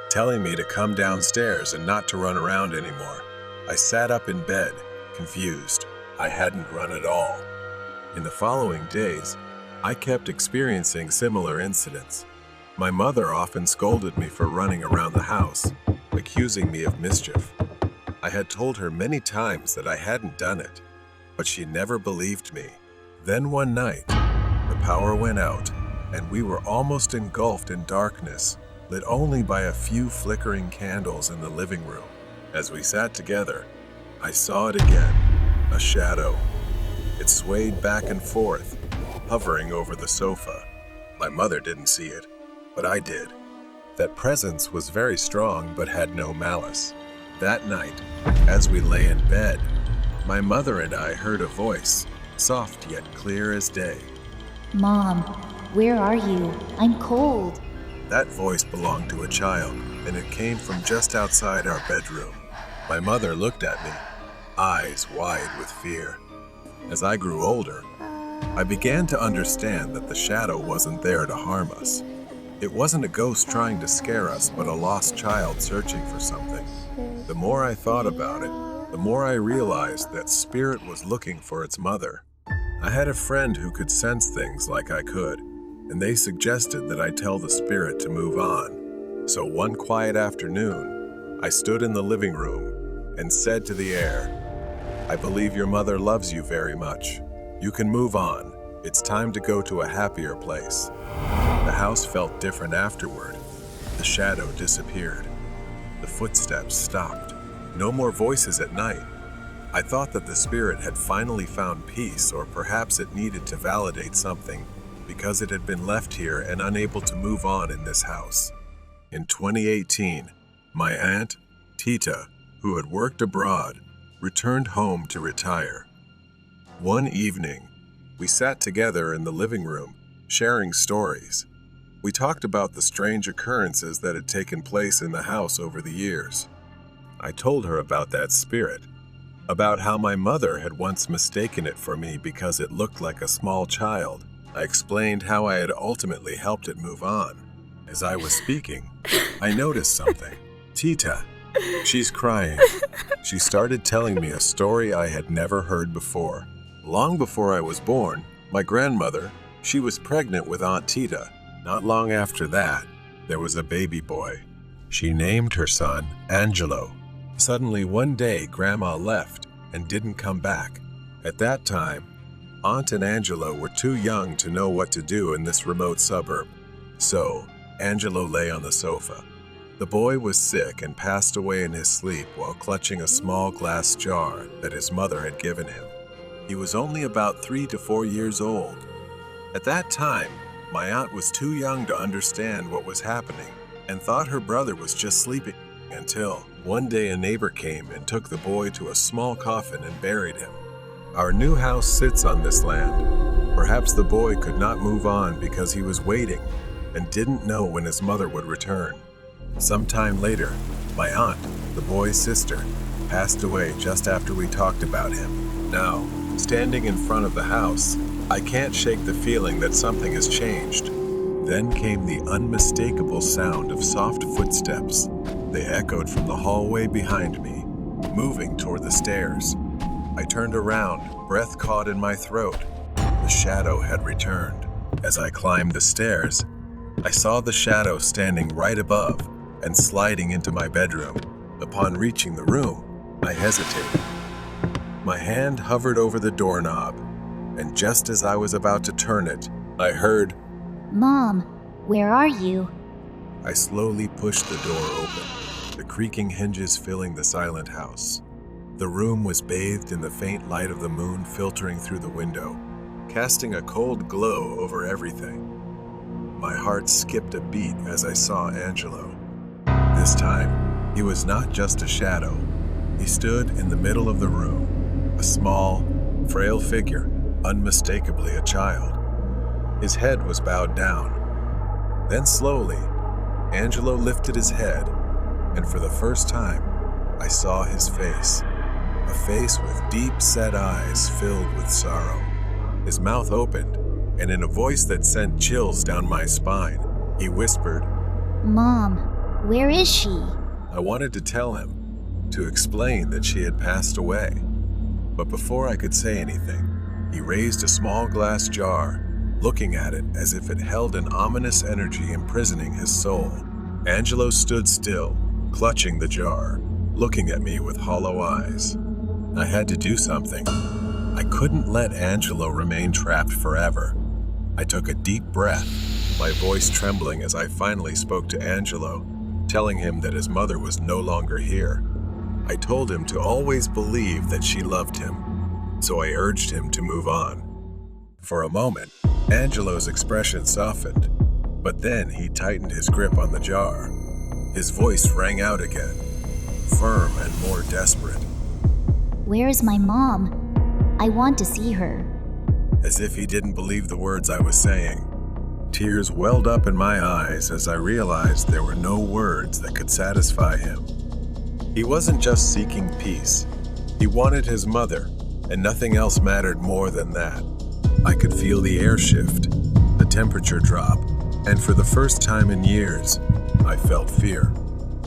telling me to come downstairs and not to run around anymore. I sat up in bed, confused. I hadn't run at all. In the following days, I kept experiencing similar incidents. My mother often scolded me for running around the house, accusing me of mischief. I had told her many times that I hadn't done it, but she never believed me. Then one night, the power went out, and we were almost engulfed in darkness, lit only by a few flickering candles in the living room. As we sat together, I saw it again, a shadow. It swayed back and forth, hovering over the sofa. My mother didn't see it, but I did. That presence was very strong but had no malice. That night, as we lay in bed, my mother and I heard a voice, soft yet clear as day. Mom, where are you? I'm cold. That voice belonged to a child, and it came from just outside our bedroom. My mother looked at me, eyes wide with fear. As I grew older, I began to understand that the shadow wasn't there to harm us. It wasn't a ghost trying to scare us, but a lost child searching for something. The more I thought about it, the more I realized that spirit was looking for its mother. I had a friend who could sense things like I could, and they suggested that I tell the spirit to move on. So one quiet afternoon, I stood in the living room and said to the air, "I believe your mother loves you very much. You can move on. It's time to go to a happier place." The house felt different afterward. The shadow disappeared. The footsteps stopped. No more voices at night. I thought that the spirit had finally found peace, or perhaps it needed to validate something because it had been left here and unable to move on in this house. In 2018, my aunt, Tita, who had worked abroad, returned home to retire. One evening, we sat together in the living room, sharing stories. We talked about the strange occurrences that had taken place in the house over the years. I told her about that spirit, about how my mother had once mistaken it for me because it looked like a small child. I explained how I had ultimately helped it move on. As I was speaking, I noticed something. Tita, she's crying. She started telling me a story I had never heard before. Long before I was born, My grandmother, she was pregnant with Aunt Tita. Not long after that, there was a baby boy. She named her son Angelo. Suddenly one day, Grandma left and didn't come back. At that time, Aunt and Angelo were too young to know what to do in this remote suburb. So, Angelo lay on the sofa. The boy was sick and passed away in his sleep while clutching a small glass jar that his mother had given him. He was only about 3 to 4 years old. At that time, my aunt was too young to understand what was happening and thought her brother was just sleeping until one day a neighbor came and took the boy to a small coffin and buried him. Our new house sits on this land. Perhaps the boy could not move on because he was waiting and didn't know when his mother would return. Sometime later, my aunt, the boy's sister, passed away just after we talked about him. Now, standing in front of the house, I can't shake the feeling that something has changed. Then came the unmistakable sound of soft footsteps. They echoed from the hallway behind me, moving toward the stairs. I turned around, breath caught in my throat. The shadow had returned. As I climbed the stairs, I saw the shadow standing right above and sliding into my bedroom. Upon reaching the room, I hesitated. My hand hovered over the doorknob, and just as I was about to turn it, I heard, Mom, where are you? I slowly pushed the door open, the creaking hinges filling the silent house. The room was bathed in the faint light of the moon filtering through the window, casting a cold glow over everything. My heart skipped a beat as I saw Angelo. This time, he was not just a shadow. He stood in the middle of the room, a small, frail figure, unmistakably a child. His head was bowed down. Then slowly, Angelo lifted his head, and for the first time, I saw his face. A face with deep-set eyes filled with sorrow. His mouth opened, and in a voice that sent chills down my spine, he whispered, Mom, where is she? I wanted to tell him, to explain that she had passed away. But before I could say anything, he raised a small glass jar, looking at it as if it held an ominous energy imprisoning his soul. Angelo stood still, clutching the jar, looking at me with hollow eyes. I had to do something. I couldn't let Angelo remain trapped forever. I took a deep breath, my voice trembling as I finally spoke to Angelo, telling him that his mother was no longer here. I told him to always believe that she loved him, so I urged him to move on. For a moment, Angelo's expression softened, but then he tightened his grip on the jar. His voice rang out again, firm and more desperate. Where is my mom? I want to see her. As if he didn't believe the words I was saying. Tears welled up in my eyes as I realized there were no words that could satisfy him. He wasn't just seeking peace. He wanted his mother, and nothing else mattered more than that. I could feel the air shift, the temperature drop, and for the first time in years, I felt fear.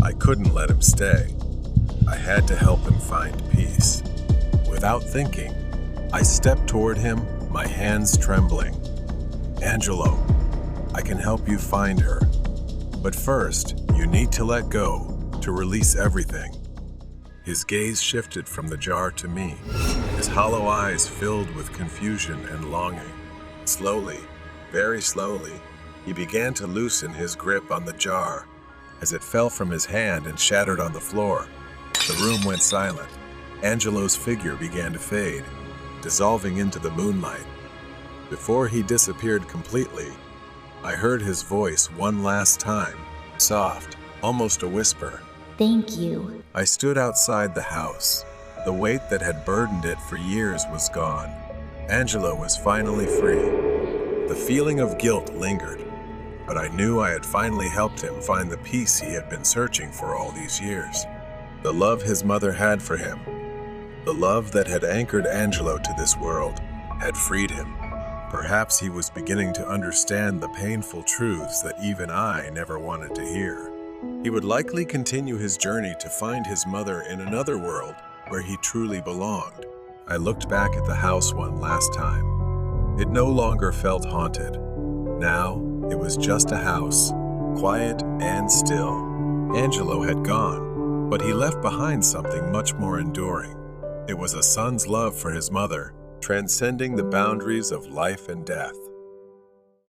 I couldn't let him stay. I had to help him find peace. Without thinking, I stepped toward him, my hands trembling. Angelo, I can help you find her. But first, you need to let go, to release everything. His gaze shifted from the jar to me, his hollow eyes filled with confusion and longing. Slowly, very slowly, he began to loosen his grip on the jar. As it fell from his hand and shattered on the floor, the room went silent. Angelo's figure began to fade, dissolving into the moonlight. Before he disappeared completely, I heard his voice one last time, soft, almost a whisper. Thank you. I stood outside the house. The weight that had burdened it for years was gone. Angelo was finally free. The feeling of guilt lingered, but I knew I had finally helped him find the peace he had been searching for all these years. The love his mother had for him, the love that had anchored Angelo to this world, had freed him. Perhaps he was beginning to understand the painful truths that even I never wanted to hear. He would likely continue his journey to find his mother in another world where he truly belonged. I looked back at the house one last time. It no longer felt haunted. Now, it was just a house, quiet and still. Angelo had gone, but he left behind something much more enduring. It was a son's love for his mother, transcending the boundaries of life and death.